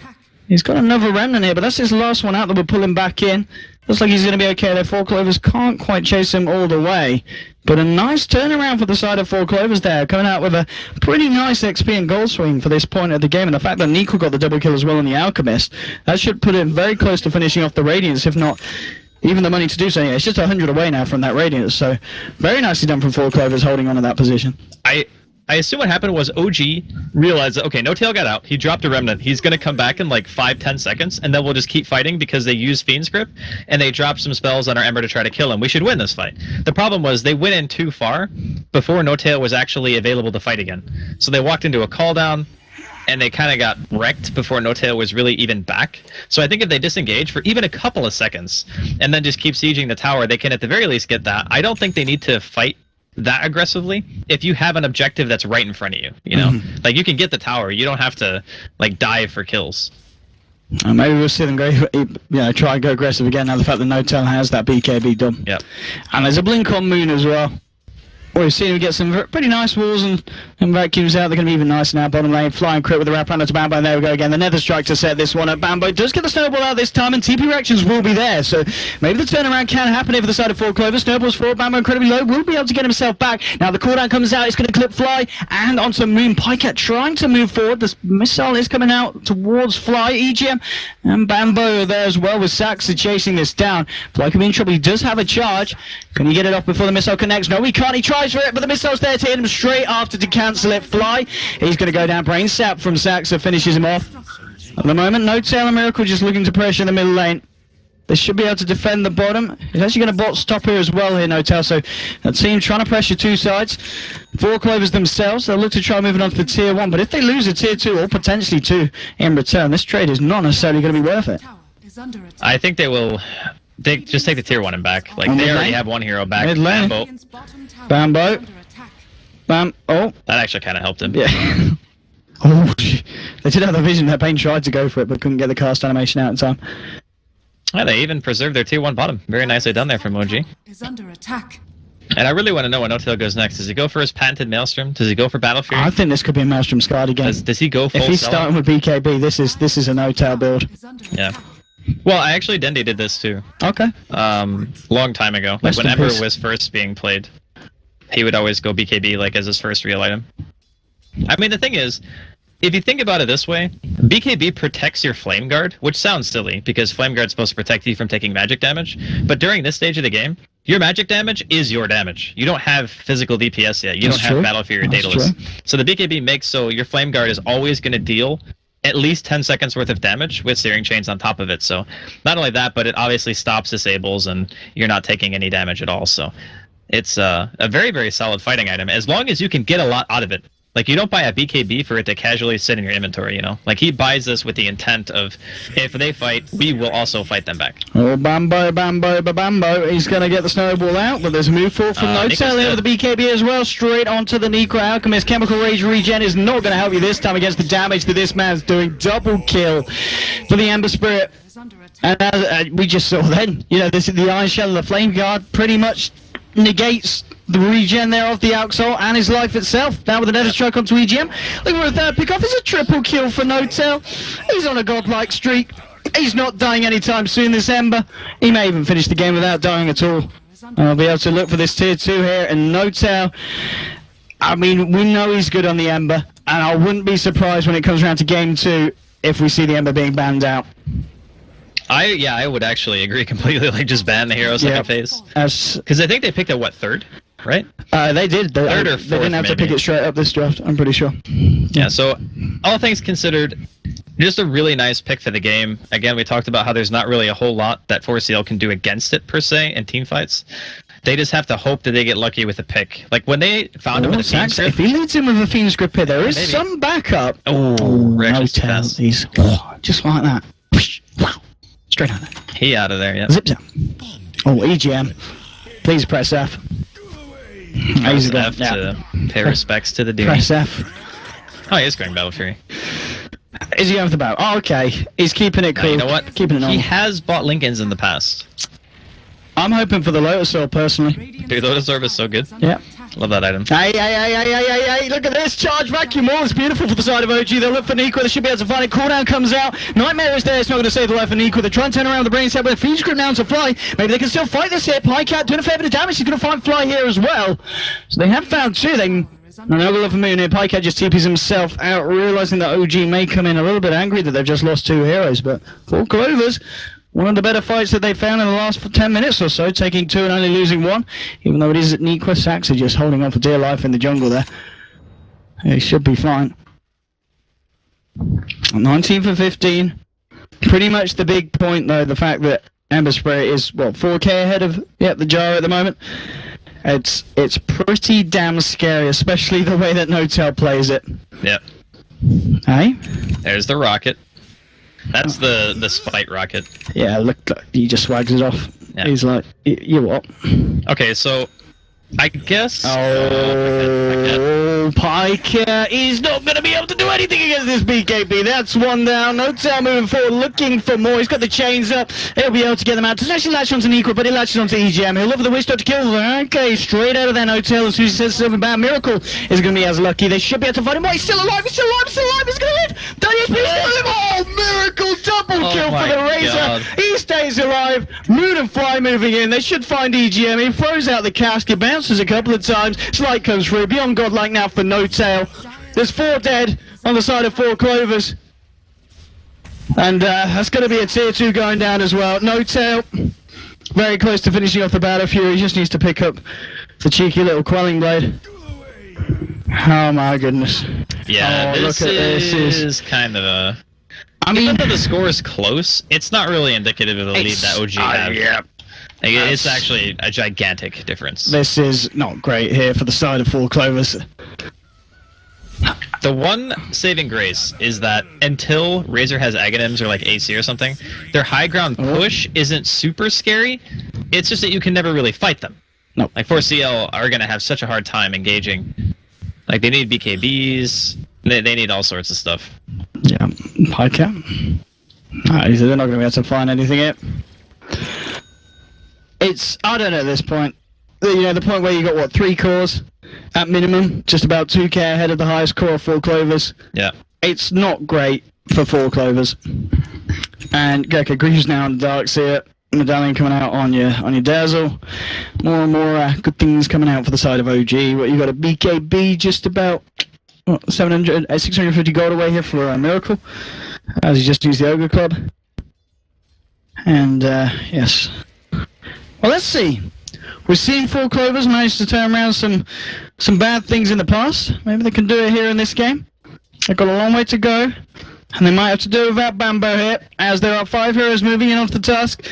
He's got another remnant here, but that's his last one out that we're pulling back in. Looks like he's going to be okay there. 4 Clovers can't quite chase him all the way. But a nice turnaround for the side of 4 Clovers there, coming out with a pretty nice XP and goal swing for this point of the game. And the fact that Nico got the double kill as well on the Alchemist, that should put him very close to finishing off the Radiance, if not even the money to do so. Yeah, it's just 100 away now from that Radiance. So very nicely done from 4 Clovers holding on to that position.
I assume what happened was OG realized that, okay, No-tail got out, he dropped a remnant, he's going to come back in like 5-10 seconds, and then we'll just keep fighting because they use Fiend Script, and they dropped some spells on our Ember to try to kill him. We should win this fight. The problem was they went in too far before No-tail was actually available to fight again. So they walked into a call down, and they kind of got wrecked before No-tail was really even back. So I think if they disengage for even a couple of seconds, and then just keep sieging the tower, they can at the very least get that. I don't think they need to fight that aggressively if you have an objective that's right in front of you, you know? Like, you can get the tower, you don't have to like dive for kills.
Maybe we'll see them go, try and go aggressive again now the fact that No-tail has that BKB done.
Yep.
And there's a blink on Moon as well. We've seen him get some pretty nice walls and vacuums out. They're going to be even nicer now. Bottom lane, flying crit with the wrap around to Bambo. And there we go again. The Nether Strike to set this one up. Bambo does get the snowball out this time, and TP reactions will be there. So maybe the turnaround can happen here for the side of 4 Clover. Snowball's forward. Bambo incredibly low. Will be able to get himself back. Now the cooldown comes out. It's going to clip Fly and onto Moon. Pycat trying to move forward. The missile is coming out towards Fly. EGM and Bambo there as well with Saxa chasing this down. Fly can be in trouble. He does have a charge. Can he get it off before the missile connects? No, he can't. He tries for it, but the missile's there to hit him straight after to cancel it. Fly. He's going to go down. Brain Sap from Saxa finishes him off. At the moment, No-tail and Miracle just looking to pressure the middle lane. They should be able to defend the bottom. He's actually going to bot stop here as well here, No-tail. So that team trying to pressure two sides. 4 Clovers themselves, they'll look to try moving on to the tier 1. But if they lose a tier 2 or potentially 2 in return, this trade is not necessarily going to be worth it.
I think they will. They just take the tier 1 and back. Like, they already have one hero back.
Mid lane.
Bambo.
Bam. Oh.
That actually kind of helped him.
Yeah. Oh, they did have the vision. Their Bane tried to go for it, but couldn't get the cast animation out in time.
Yeah, they even preserved their tier 1 bottom. Very nicely done there from OG.
Is under attack.
And I really want to know what No-tail goes next. Does he go for his patented Maelstrom? Does he go for Battle Fury?
I think this could be a Maelstrom Scarred again.
Does he go full
If he's
sell-out?
starting with BKB, this is a No-tail build.
Yeah. Well, I actually Dendi did this too.
Okay.
Long time ago. Like
Rest
when
in
Ember
peace.
was first being played, he would always go BKB like as his first real item. I mean, the thing is, if you think about it this way, BKB protects your Flame Guard, which sounds silly because Flame Guard's supposed to protect you from taking magic damage. But during this stage of the game, your magic damage is your damage. You don't have physical DPS yet. You
That's
don't have
true.
Battle Fury or
That's
Daedalus.
true.
So the BKB makes so your Flame Guard is always going to deal at least 10 seconds worth of damage with Searing Chains on top of it. So not only that, but it obviously stops disables and you're not taking any damage at all. So it's a very, very solid fighting item as long as you can get a lot out of it. Like, you don't buy a BKB for it to casually sit in your inventory, you know? Like, he buys this with the intent of, if they fight, we will also fight them back.
Oh, Bambo. He's going to get the snowball out, but there's a move forward from No-tail here with the BKB as well, straight onto the Necro Alchemist. Chemical Rage regen is not going to help you this time against the damage that this man's doing. Double kill for the Ember Spirit. And as we just saw then, you know, this is the Iron Shell of the Flame Guard pretty much negates the regen there of the Alxol and his life itself. Now with another strike onto EGM. Looking for a third pick off. It's a triple kill for Notel. He's on a godlike streak. He's not dying anytime soon, this Ember. He may even finish the game without dying at all. I'll be able to look for this tier 2 here, and Notel, I mean, we know he's good on the Ember, and I wouldn't be surprised when it comes around to game 2 if we see the Ember being banned out.
I would actually agree completely. Like, just ban the hero second phase. Because I think they picked it, what, third? Right?
They did.
Third or fourth,
they didn't have to pick it straight up this draft, I'm pretty sure.
Yeah, so all things considered, just a really nice pick for the game. Again, we talked about how there's not really a whole lot that 4CL can do against it, per se, in team fights. They just have to hope that they get lucky with a pick. Like, when they found him in the Fiend's Grip...
If he leads him with a Fiend's Grip here, there is some backup.
Notel.
He's just like that. Wow. Straight out there.
He out of there, yeah.
Zip down. Oh, EGM. Please press F.
Press F to pay respects to the dude.
Press F.
Oh, he is going Battle Fury.
Is he going for the battle? Oh, okay. He's keeping it cool.
You know what?
Keeping it normal.
He has bought Lincolns in the past.
I'm hoping for the Lotus Orb, personally.
Dude, Lotus Orb is so good.
Yeah.
Love that item.
Hey, look at this. Charge vacuum wall. It's beautiful for the side of OG. They'll look for Nico. They should be able to find it. Cooldown comes out. Nightmare is there. It's not going to save the life of Nico. They're trying to turn around the brain set with a Fiend's Grip now to Fly. Maybe they can still fight this here. Pycat doing a fair bit of damage. He's going to find Fly here as well. So they have found two. Another love for me here. Pycat just TPs himself out, realizing that OG may come in a little bit angry that they've just lost 2 heroes. But 4 Clovers, one of the better fights that they found in the last 10 minutes or so, taking 2 and only losing 1. Even though it is at Niqua, Saxa just holding on for dear life in the jungle there. He should be fine. 19 for 15. Pretty much the big point though, the fact that Ember Spray is, what, 4k ahead of the Jar at the moment. It's pretty damn scary, especially the way that Notel plays it.
Yep.
Hey?
There's the rocket. That's the spite rocket.
Yeah, look, he just swags it off.
Yeah.
He's like, you what?
Okay, so I guess...
Oh, Piker is not going to be able to do anything against this BKB. That's 1 down. Notel moving forward, looking for more. He's got the chains up. He'll be able to get them out. Doesn't actually latch onto Nico, but he latches onto EGM. He'll look for the Wish Dot to kill them. Okay, straight out of there, Notel. As soon as he says something about Miracle is going to be as lucky. They should be able to find him. He's still alive. He's still alive. He's still alive. He's going to hit. Daniel's still alive. Oh, Miracle double kill for the Razor.
God.
He stays alive. Moon and Fly moving in. They should find EGM. He throws out the casket, bounces a couple of times. Slight comes through. Beyond Godlike now for Notel. There's 4 dead on the side of 4 Clovers. And that's going to be a tier 2 going down as well. Notel, very close to finishing off the Battle Fury. He just needs to pick up the cheeky little Quelling Blade. Oh my goodness.
Yeah,
look at this.
This is kind of a... even though the score is close, it's not really indicative of the lead that OG had.
Yeah.
Like, it's actually a gigantic difference.
This is not great here for the side of 4 Clovers.
The one saving grace is that until Razor has Aghanims or like AC or something, their high ground push isn't super scary. It's just that you can never really fight them.
No.
Like 4CL are going to have such a hard time engaging. Like they need BKBs, they need all sorts of stuff.
Yeah, Pycat. They're not going to be able to find anything yet. It's, I don't know at this point. You know, the point where you got, what, 3 cores at minimum, just about 2k ahead of the highest core of 4 Clovers.
Yeah.
It's not great for 4 Clovers. And Gecko Greaves now on the Darks here. Medallion coming out on your Dazzle. More and more good things coming out for the side of OG. What you got a BKB just about 650 gold away here for Miracle, as he just used the Ogre Club. And yes. Well, let's see. We're seeing 4 Clovers manage to turn around some bad things in the past. Maybe they can do it here in this game. They've got a long way to go. And they might have to do it without Bambo here, as there are 5 heroes moving in off the tusk.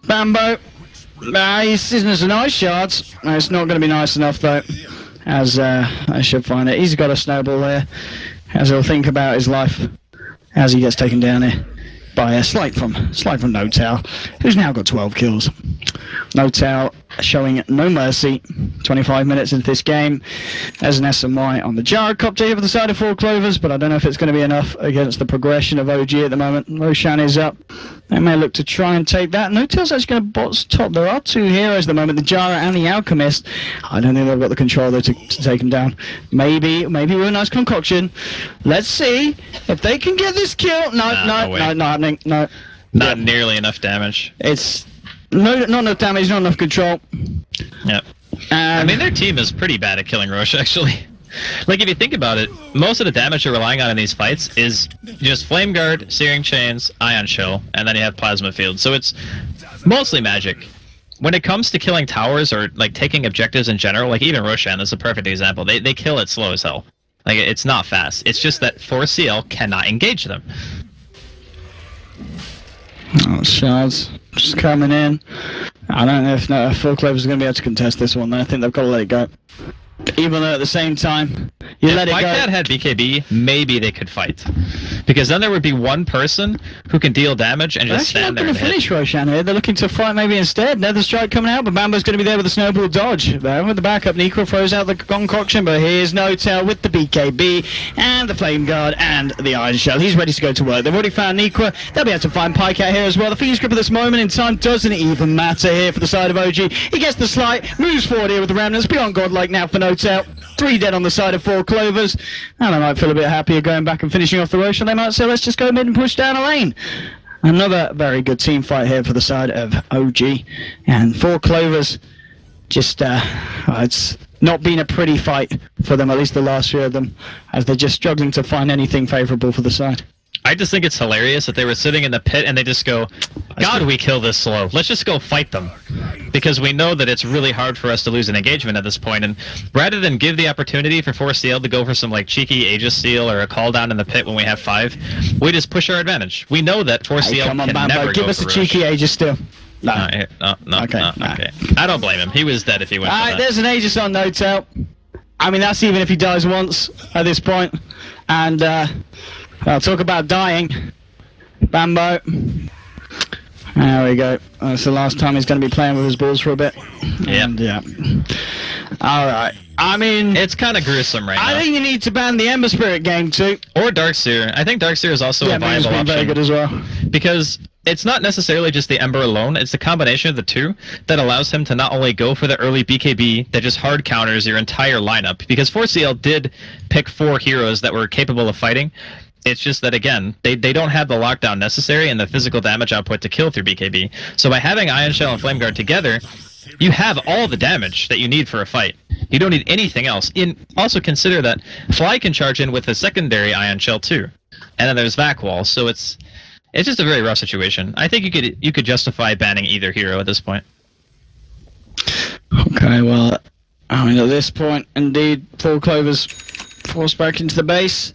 Bambo, he's using some nice shots. It's not going to be nice enough though, as I should find it. He's got a snowball there, as he'll think about his life as he gets taken down here by a slight from Notel, who's now got 12 kills. Notel showing no mercy. 25 minutes into this game. There's an SMY on the gyrocopter here for the side of 4 Clovers, but I don't know if it's going to be enough against the progression of OG at the moment. Roshan is up. They may look to try and take that. No-Tail's actually going to bots top. There are 2 heroes at the moment, the Jara and the Alchemist. I don't think they've got the control though to take him down. Maybe with a nice concoction. Let's see if they can get this kill. No, not happening. No.
Not nearly enough damage.
It's not enough damage, not enough control.
Yep. I mean, their team is pretty bad at killing Roche, actually. Like, if you think about it, most of the damage you're relying on in these fights is just Flame Guard, Searing Chains, Ion Shell, and then you have Plasma Field. So it's mostly magic. When it comes to killing towers or, like, taking objectives in general, like, even Roshan is a perfect example. They kill it slow as hell. Like, it's not fast. It's just that 4CL cannot engage them.
Oh, Shards just coming in. I don't know if 4 Clovers are going to be able to contest this one, though. I think they've got to let it go. Even though at the same time, you let it go.
If Whitecat had BKB, maybe they could fight. Because then there would be one person who can deal damage and just stand there and hit.
They're actually not going to finish Roshan here. They're looking to fight maybe instead. Nether Strike coming out, but Bambo's going to be there with the snowball dodge. There with the backup, Nikwa throws out the concoction, but here's No-Tail with the BKB and the Flame Guard and the Iron Shell. He's ready to go to work. They've already found Nikwa. They'll be able to find Pycat here as well. The Phoenix Grip at this moment in time doesn't even matter here for the side of OG. He gets the slight, moves forward here with the Remnants. Beyond Godlike now for No-Tail. 3 dead on the side of 4 Clovers, and I might feel a bit happier going back and finishing off the Roshan. They might say, let's just go mid and push down a lane. Another very good team fight here for the side of OG, and 4 Clovers, just, it's not been a pretty fight for them, at least the last 3 of them, as they're just struggling to find anything favourable for the side.
I just think it's hilarious that they were sitting in the pit and they just go, God, we kill this slow. Let's just go fight them. Because we know that it's really hard for us to lose an engagement at this point, and rather than give the opportunity for 4CL to go for some like cheeky Aegis Seal or a call down in the pit when we have 5, we just push our advantage. We know that 4CL can never
give
go
us
for
a cheeky Aegis Seal. No.
Okay. I don't blame him. He was dead if he went for that.
There's an Aegis on No-Tail. I mean, that's even if he dies once at this point. And, I'll talk about dying. Bambo. There we go. That's the last time he's going to be playing with his balls for a bit. Yeah. Alright. I mean,
it's kind of gruesome right now.
I think you need to ban the Ember Spirit game too.
Or Darkseer. I think Darkseer is also a viable option.
Very good as well.
Because it's not necessarily just the Ember alone, it's the combination of the two that allows him to not only go for the early BKB that just hard counters your entire lineup. Because 4CL did pick 4 heroes that were capable of fighting. It's just that, again, they don't have the lockdown necessary and the physical damage output to kill through BKB. So by having Ion Shell and Flame Guard together, you have all the damage that you need for a fight. You don't need anything else. Also consider that Fly can charge in with a secondary Ion Shell too. And then there's Vac Wall, so it's just a very rough situation. I think you could justify banning either hero at this point.
Okay, well, I mean, at this point, indeed, 4 Clovers forced back into the base.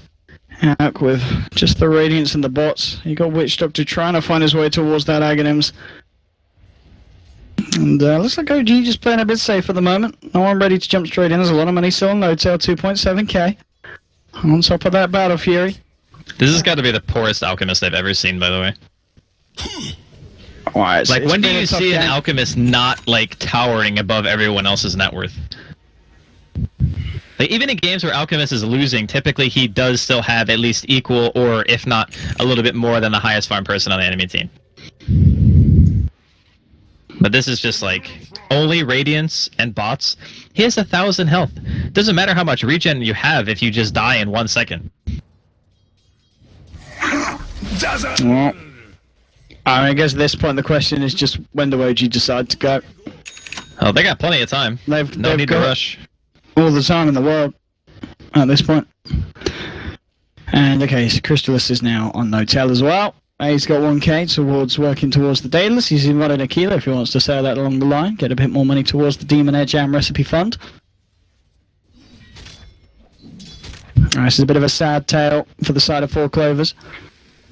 Hack with just the Radiance and the bots. You got Witch Doctor trying to find his way towards that Aghanims. And looks like OG just playing a bit safe at the moment. No one ready to jump straight in. There's a lot of money still on No-Tail, 2.7k. On top of that, Battle Fury.
This has got to be the poorest Alchemist I've ever seen, by the way.
Right,
like, when do you see an Alchemist not, like, towering above everyone else's net worth? Like, even in games where Alchemist is losing, typically he does still have at least equal, or if not, a little bit more than the highest farm person on the enemy team. But this is just like, only Radiance and bots. He has 1,000 health. Doesn't matter how much regen you have if you just die in 1 second.
Well, I guess at this point the question is just, when do OG decide to go?
Oh, they got plenty of time. No need to rush.
All the time in the world at this point. And okay, so Crystallis is now on No-Tail as well. He's got 1k towards working towards the Daedalus. He's invited Aquila if he wants to sell that along the line, get a bit more money towards the Demon Air Jam Recipe Fund. Alright, this is a bit of a sad tale for the side of 4 Clovers.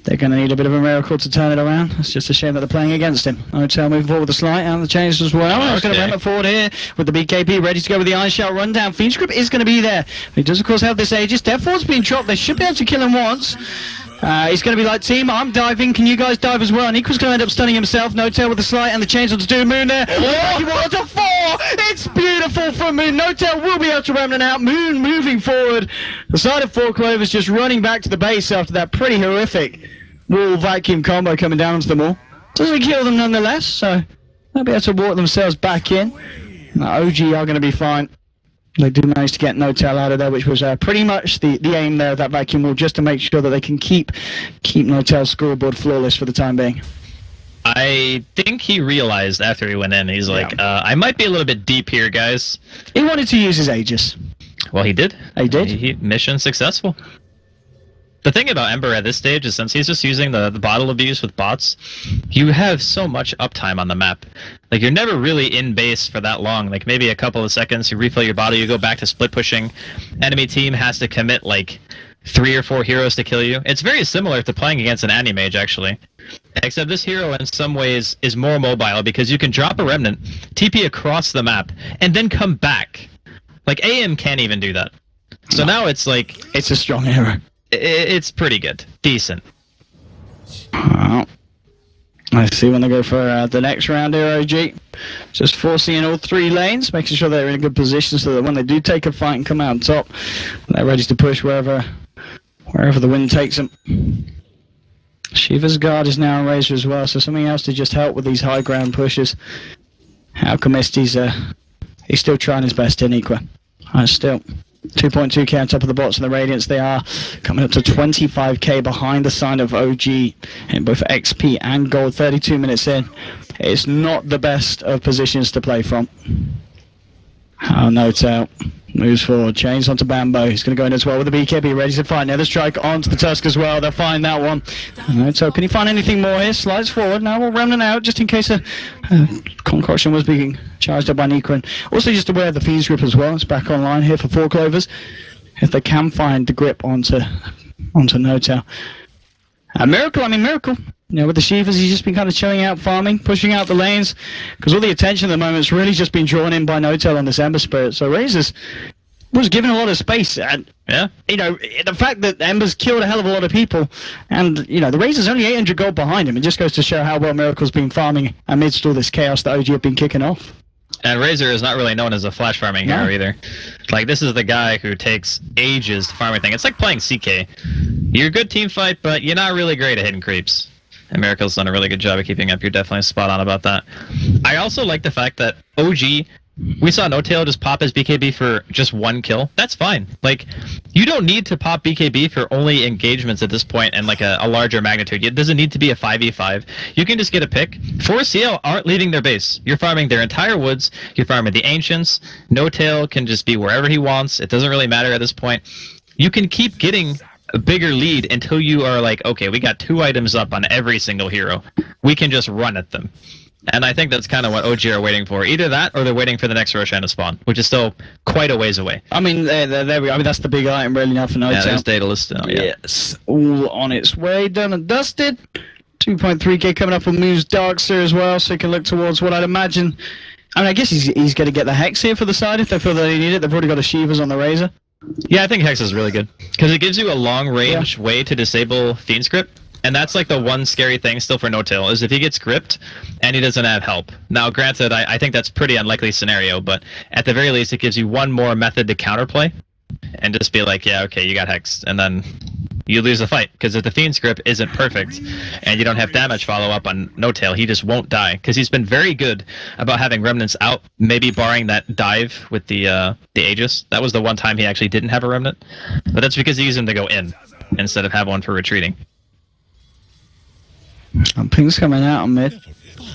They're going to need a bit of a miracle to turn it around. It's just a shame that they're playing against him. No-Tail moving forward with the slide and the change as well. Okay. He's going to run it forward here with the BKB ready to go with the Iron Shell rundown. Phoenix Grip is going to be there. He does, of course, have this Aegis. Death Ward's been dropped. They should be able to kill him once. He's going to be like, team, I'm diving, can you guys dive as well? And Equal's going to end up stunning himself. No Tail with the slide and the chains on to do Moon there. Oh, what a 4! It's beautiful from Moon. No Tail will be able to remnant out. Moon moving forward. The side of 4 Clovers just running back to the base after that pretty horrific wall vacuum combo coming down onto them all. Doesn't kill them nonetheless, so they'll be able to walk themselves back in. OG are going to be fine. They do manage to get No Tail out of there, which was pretty much the aim there of that vacuum wall, just to make sure that they can keep No Tail's scoreboard flawless for the time being.
I think he realized after he went in, he's like, I might be a little bit deep here, guys.
He wanted to use his Aegis.
Well, he did.
He did.
Mission successful. The thing about Ember at this stage is since he's just using the bottle abuse with bots, you have so much uptime on the map. Like, you're never really in base for that long. Like, maybe a couple of seconds, you refill your bottle, you go back to split pushing. Enemy team has to commit, like, 3 or 4 heroes to kill you. It's very similar to playing against an Anti-Mage, actually. Except this hero, in some ways, is more mobile because you can drop a Remnant, TP across the map, and then come back. Like, AM can't even do that. So now it's like...
It's a strong hero.
It's pretty good. Decent.
Well, let's see when they go for the next round here, OG. Just 4C in all 3 lanes, making sure they're in a good position so that when they do take a fight and come out on top, they're ready to push wherever the wind takes them. Shiva's guard is now on Razor as well, so something else to just help with these high ground pushes. Alchemist, he's still trying his best in Equa. Still. 2.2k on top of the bots and the Radiants. They are coming up to 25k behind the side of OG in both XP and gold. 32 minutes in. It's not the best of positions to play from. Oh, No Tail moves forward, chains onto Bambo. He's going to go in as well with the BKB, ready to fight. Another strike onto the Tusk as well. They'll find that one. No Tail, can he find anything more here? Slides forward. Now we'll Remnant out just in case a concoction was being charged up by Nikran. Also just aware of the Fiend's Grip as well. It's back online here for 4 Clovers. If they can find the grip onto No Tail. Miracle. You know, with the Shivas, he's just been kind of chilling out, farming, pushing out the lanes, because all the attention at the moment has really just been drawn in by No Tail on this Ember Spirit. So Razors was given a lot of space, and you know, the fact that Ember's killed a hell of a lot of people, and you know, the Razors only 800 gold behind him. It just goes to show how well Miracle's been farming amidst all this chaos that OG have been kicking off.
And Razor is not really known as a flash farming hero either. Like, this is the guy who takes ages to farm everything. It's like playing CK. You're a good team fight, but you're not really great at hitting creeps. And Miracle's done a really good job of keeping up. You're definitely spot on about that. I also like the fact that OG, we saw No Tail just pop his BKB for just 1 kill. That's fine. Like, you don't need to pop BKB for only engagements at this point and like a larger magnitude. It doesn't need to be a 5v5. You can just get a pick. 4CL aren't leaving their base. You're farming their entire woods. You're farming the Ancients. No Tail can just be wherever he wants. It doesn't really matter at this point. You can keep getting a bigger lead until you are like, okay, we got 2 items up on every single hero. We can just run at them. And I think that's kind of what OG are waiting for. Either that, or they're waiting for the next Roshan to spawn, which is still quite a ways away.
I mean, there we go. I mean, that's the big item really now for No Tail.
Yeah, there's Daedalus still,
Yes, all on its way, done and dusted. 2.3k coming up on Moon's Darkster as well, so he can look towards what I'd imagine. I mean, I guess he's going to get the Hex here for the side if they feel that they need it. They've already got a Shivas on the Razor.
Yeah, I think Hex is really good, because it gives you a long-range way to disable Fiend's Grip. And that's like the one scary thing still for No Tail, is if he gets gripped and he doesn't have help. Now, granted, I think that's pretty unlikely scenario, but at the very least, it gives you one more method to counterplay and just be like, yeah, okay, you got hexed, and then you lose the fight. Because if the Fiend's Grip isn't perfect and you don't have damage follow-up on No Tail, he just won't die. Because he's been very good about having Remnants out, maybe barring that dive with the Aegis. That was the one time he actually didn't have a Remnant. But that's because he used him to go in instead of have one for retreating.
And Pink's coming out on mid.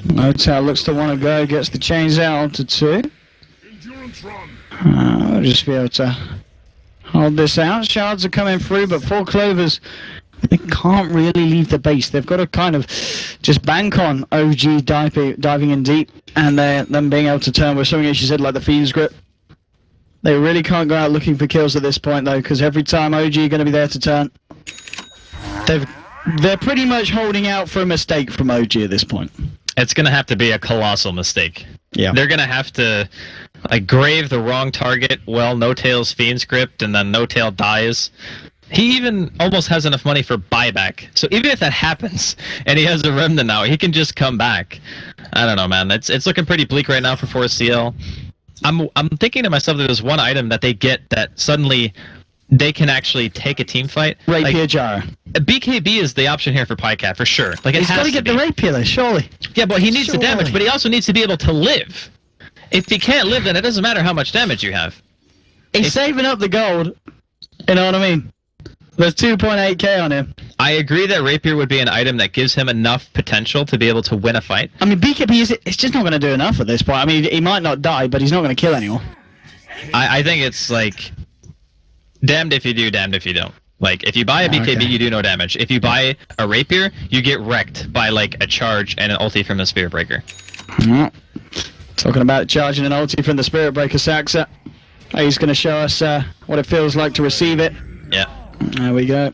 No Tail looks to want to go, gets the chains out onto 2. We'll just be able to hold this out. Shards are coming through, but 4 Clovers, they can't really leave the base. They've got to kind of just bank on OG diving in deep, and them being able to turn with something, as you said, like the Fiend's Grip. They really can't go out looking for kills at this point, though, because every time OG are going to be there to turn. They're pretty much holding out for a mistake from OG at this point.
It's going to have to be a colossal mistake.
Yeah.
They're going to have to like grave the wrong target while No Tail's Fiend's Grip, and then No Tail dies. He even almost has enough money for buyback. So even if that happens, and he has a remnant now, he can just come back. I don't know, man. It's looking pretty bleak right now for 4CL. I'm thinking to myself that there's one item that they get that suddenly they can actually take a team fight.
Rapier Jar.
BKB is the option here for Pycat for sure. Like
He's got to get the Rapier though, surely.
Yeah, but he needs the damage, but he also needs to be able to live. If he can't live, then it doesn't matter how much damage you have.
He's saving up the gold. You know what I mean? There's 2.8k on him.
I agree that Rapier would be an item that gives him enough potential to be able to win a fight.
I mean, BKB it's just not going to do enough at this point. I mean, he might not die, but he's not going to kill anyone.
I think it's like damned if you do, damned if you don't. Like, if you buy a BKB, you do no damage. If you buy a Rapier, you get wrecked by, like, a charge and an ulti from the Spirit Breaker.
Talking about charging an ulti from the Spirit Breaker, Saxa. He's going to show us what it feels like to receive it.
Yeah.
There we go.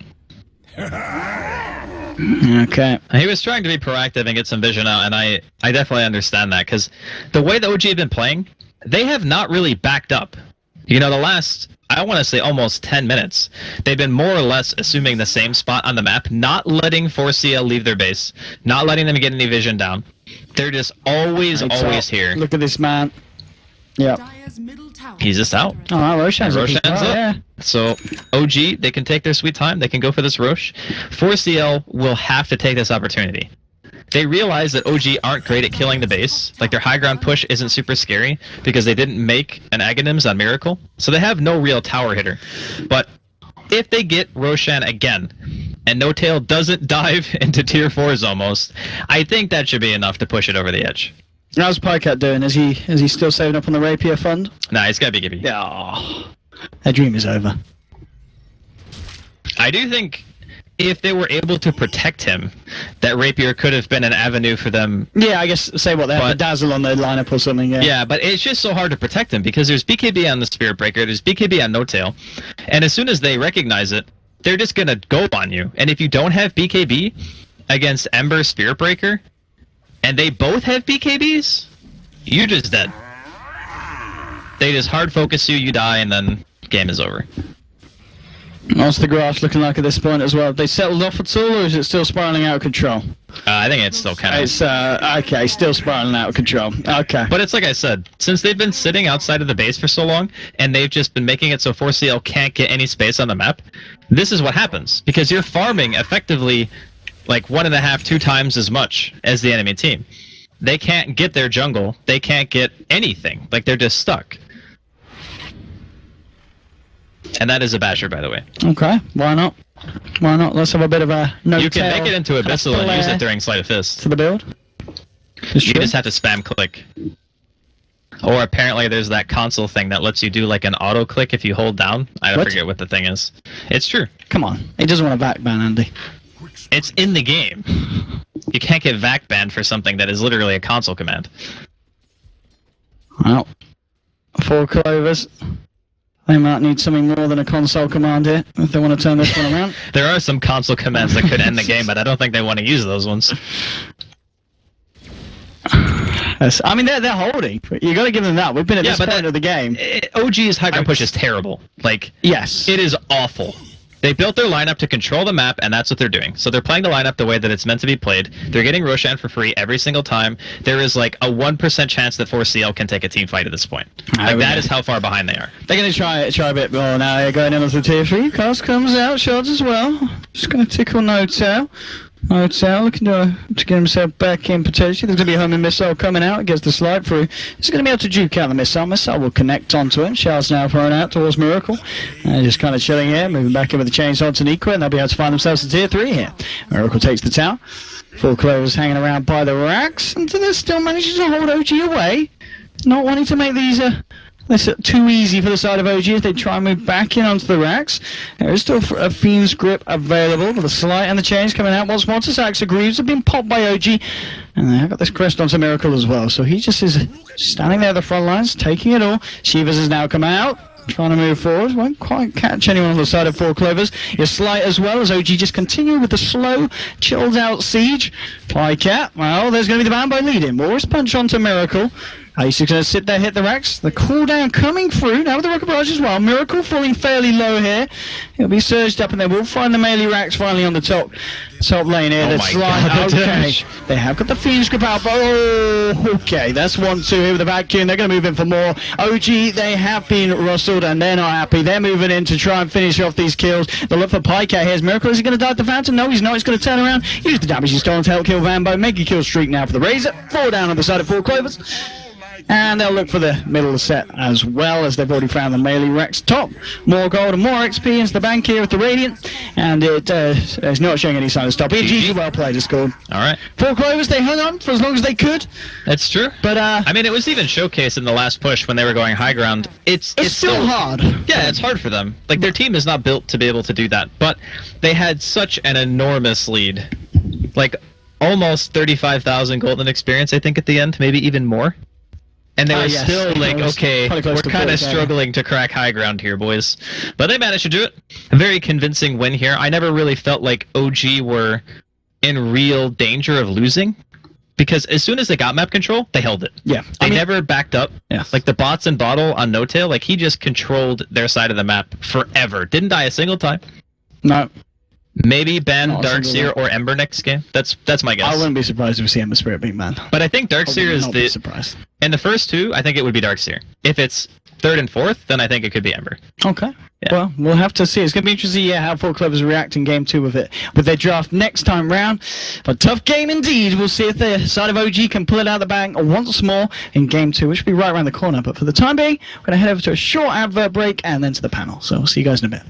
Okay.
He was trying to be proactive and get some vision out, and I definitely understand that, because the way the OG have been playing, they have not really backed up. You know, the last, I want to say almost 10 minutes, they've been more or less assuming the same spot on the map, not letting 4CL leave their base, not letting them get any vision down. They're just always here.
Look at this man. Yeah.
Dire's middle tower.
He's just out.
Oh, Roshan's up.
Roshan's up.
Yeah.
So, OG, they can take their sweet time. They can go for this Rosh. 4CL will have to take this opportunity. They realize that OG aren't great at killing the base. Like, their high ground push isn't super scary because they didn't make an Aghanims on Miracle. So they have no real tower hitter. But if they get Roshan again, and No Tail doesn't dive into tier 4s almost, I think that should be enough to push it over the edge.
How's Pycat doing? Is he still saving up on the Rapier fund?
Nah, he's got to be BKB.
Yeah. That dream is over.
I do think if they were able to protect him, that Rapier could have been an avenue for them.
Yeah, I guess say what they have a Dazzle on their lineup or something. Yeah.
Yeah, but it's just so hard to protect him because there's BKB on the Spirit Breaker, there's BKB on No Tail, and as soon as they recognize it, they're just gonna go on you. And if you don't have BKB against Ember Spirit Breaker, and they both have BKBs, you're just dead. They just hard focus you, you die, and then game is over.
What's the grass looking like at this point as well? Have they settled off at all, or is it still spiraling out of control?
I think it's still kind of...
It's, okay, still spiraling out of control. Okay.
But it's like I said, since they've been sitting outside of the base for so long, and they've just been making it so 4CL can't get any space on the map, this is what happens. Because you're farming effectively like 1.5, 2 times as much as the enemy team. They can't get their jungle. They can't get anything. Like, they're just stuck. And that is a basher, by the way.
Okay, why not? Why not? Let's have a bit of a no.
You can make it into Abyssal and use it during Sleight of Fist.
To the build?
You just have to spam click. Or apparently there's that console thing that lets you do like an auto click if you hold down. I forget what the thing is. It's true.
Come on. He doesn't want to back ban, Andy.
It's in the game. You can't get vac banned for something that is literally a console command.
Well, 4 Clovers. They might need something more than a console command here if they want to turn this one around.
There are some console commands that could end the game, but I don't think they want to use those ones.
I mean, they're holding. You got to give them that. We've been at this point of the game.
OG's high ground push is terrible. Like,
yes,
it is awful. They built their lineup to control the map, and that's what they're doing. So they're playing the lineup the way that it's meant to be played. They're getting Roshan for free every single time. There is like a 1% chance that 4CL can take a team fight at this point. Like, that is how far behind they are.
They're going to try a bit more now. They're going into the tier 3. Cost comes out, shots as well. Just going to tickle No Tail. No Tail looking to get himself back in potentially. There's going to be a homing missile coming out. It gets the slide through. He's going to be able to juke out the missile. Missile will connect onto him. Shell's now thrown out towards Miracle. Just kind of chilling here, moving back in with the chainsaw to Niqua, and they'll be able to find themselves in tier 3 here. Miracle takes the tower. 4 Clovers hanging around by the racks, and they're still managing to hold OG away. Not wanting to make these too easy for the side of OG as they try and move back in onto the racks. There is still a Fiend's Grip available, but the Slight and the Chains coming out once more to Saxa. Greaves have been popped by OG, and they've got this crest onto Miracle as well. So he just is standing there at the front lines, taking it all. Shivas has now come out, trying to move forward. Won't quite catch anyone on the side of 4 Clovers. Your Slight as well as OG just continue with the slow, chilled out siege. Pycat, well, there's going to be the ban by leading. Morris punch onto Miracle. Ace is going to sit there, hit the racks. The cooldown coming through. Now with the rocket barrage as well. Miracle falling fairly low here. He'll be surged up and they will find the melee racks finally on the top lane here.
Oh
The
my
slide.
God, the
Okay.
damage.
They have got the Fiend Grip out. But okay. That's 1-2 here with the vacuum. They're going to move in for more. OG, they have been rustled and they're not happy. They're moving in to try and finish off these kills. They'll look for Pycat here. Is Miracle, is he going to die at the fountain? No, he's not. He's going to turn around. Use the damage he's stolen to help kill Vambo. Mega kill streak now for the Razor. 4 down on the side of 4 Clovers. And they'll look for the middle of the set as well, as they've already found the melee racks top. More gold and more XP into the bank here with the Radiant. And it's not showing any sign of stop. GG, well played, has scored.
All right.
4 Clovers, they hung on for as long as they could.
That's true.
But
I mean, it was even showcased in the last push when they were going high ground. It's
still hard.
Yeah, it's hard for them. Like, their team is not built to be able to do that. But they had such an enormous lead. Like, almost 35,000 golden experience, I think, at the end. Maybe even more. And they were
Yes.
still like, okay,
Probably close
we're
to
kind of
40K.
struggling to crack high ground here, boys. But they managed to do it. A very convincing win here. I never really felt like OG were in real danger of losing. Because as soon as they got map control, they held it.
Yeah.
They never backed up.
Yeah.
Like the bots and Bottle on No Tail, like he just controlled their side of the map forever. Didn't die a single time.
No.
Maybe ban
Not a single
Darkseer or Ember next game. That's my guess.
I wouldn't be surprised if we see Ember Spirit being banned.
But I think Darkseer
I would
is
not be surprised.
in the first two, I think it would be Darkseer. If it's third and fourth, then I think it could be Ember.
Okay.
Yeah.
Well, we'll have to see. It's going to be interesting to see how 4 Clovers react in game 2 with their draft next time round. But tough game indeed. We'll see if the side of OG can pull it out of the bag once more in game 2, which will be right around the corner. But for the time being, we're going to head over to a short advert break and then to the panel. So we'll see you guys in a bit.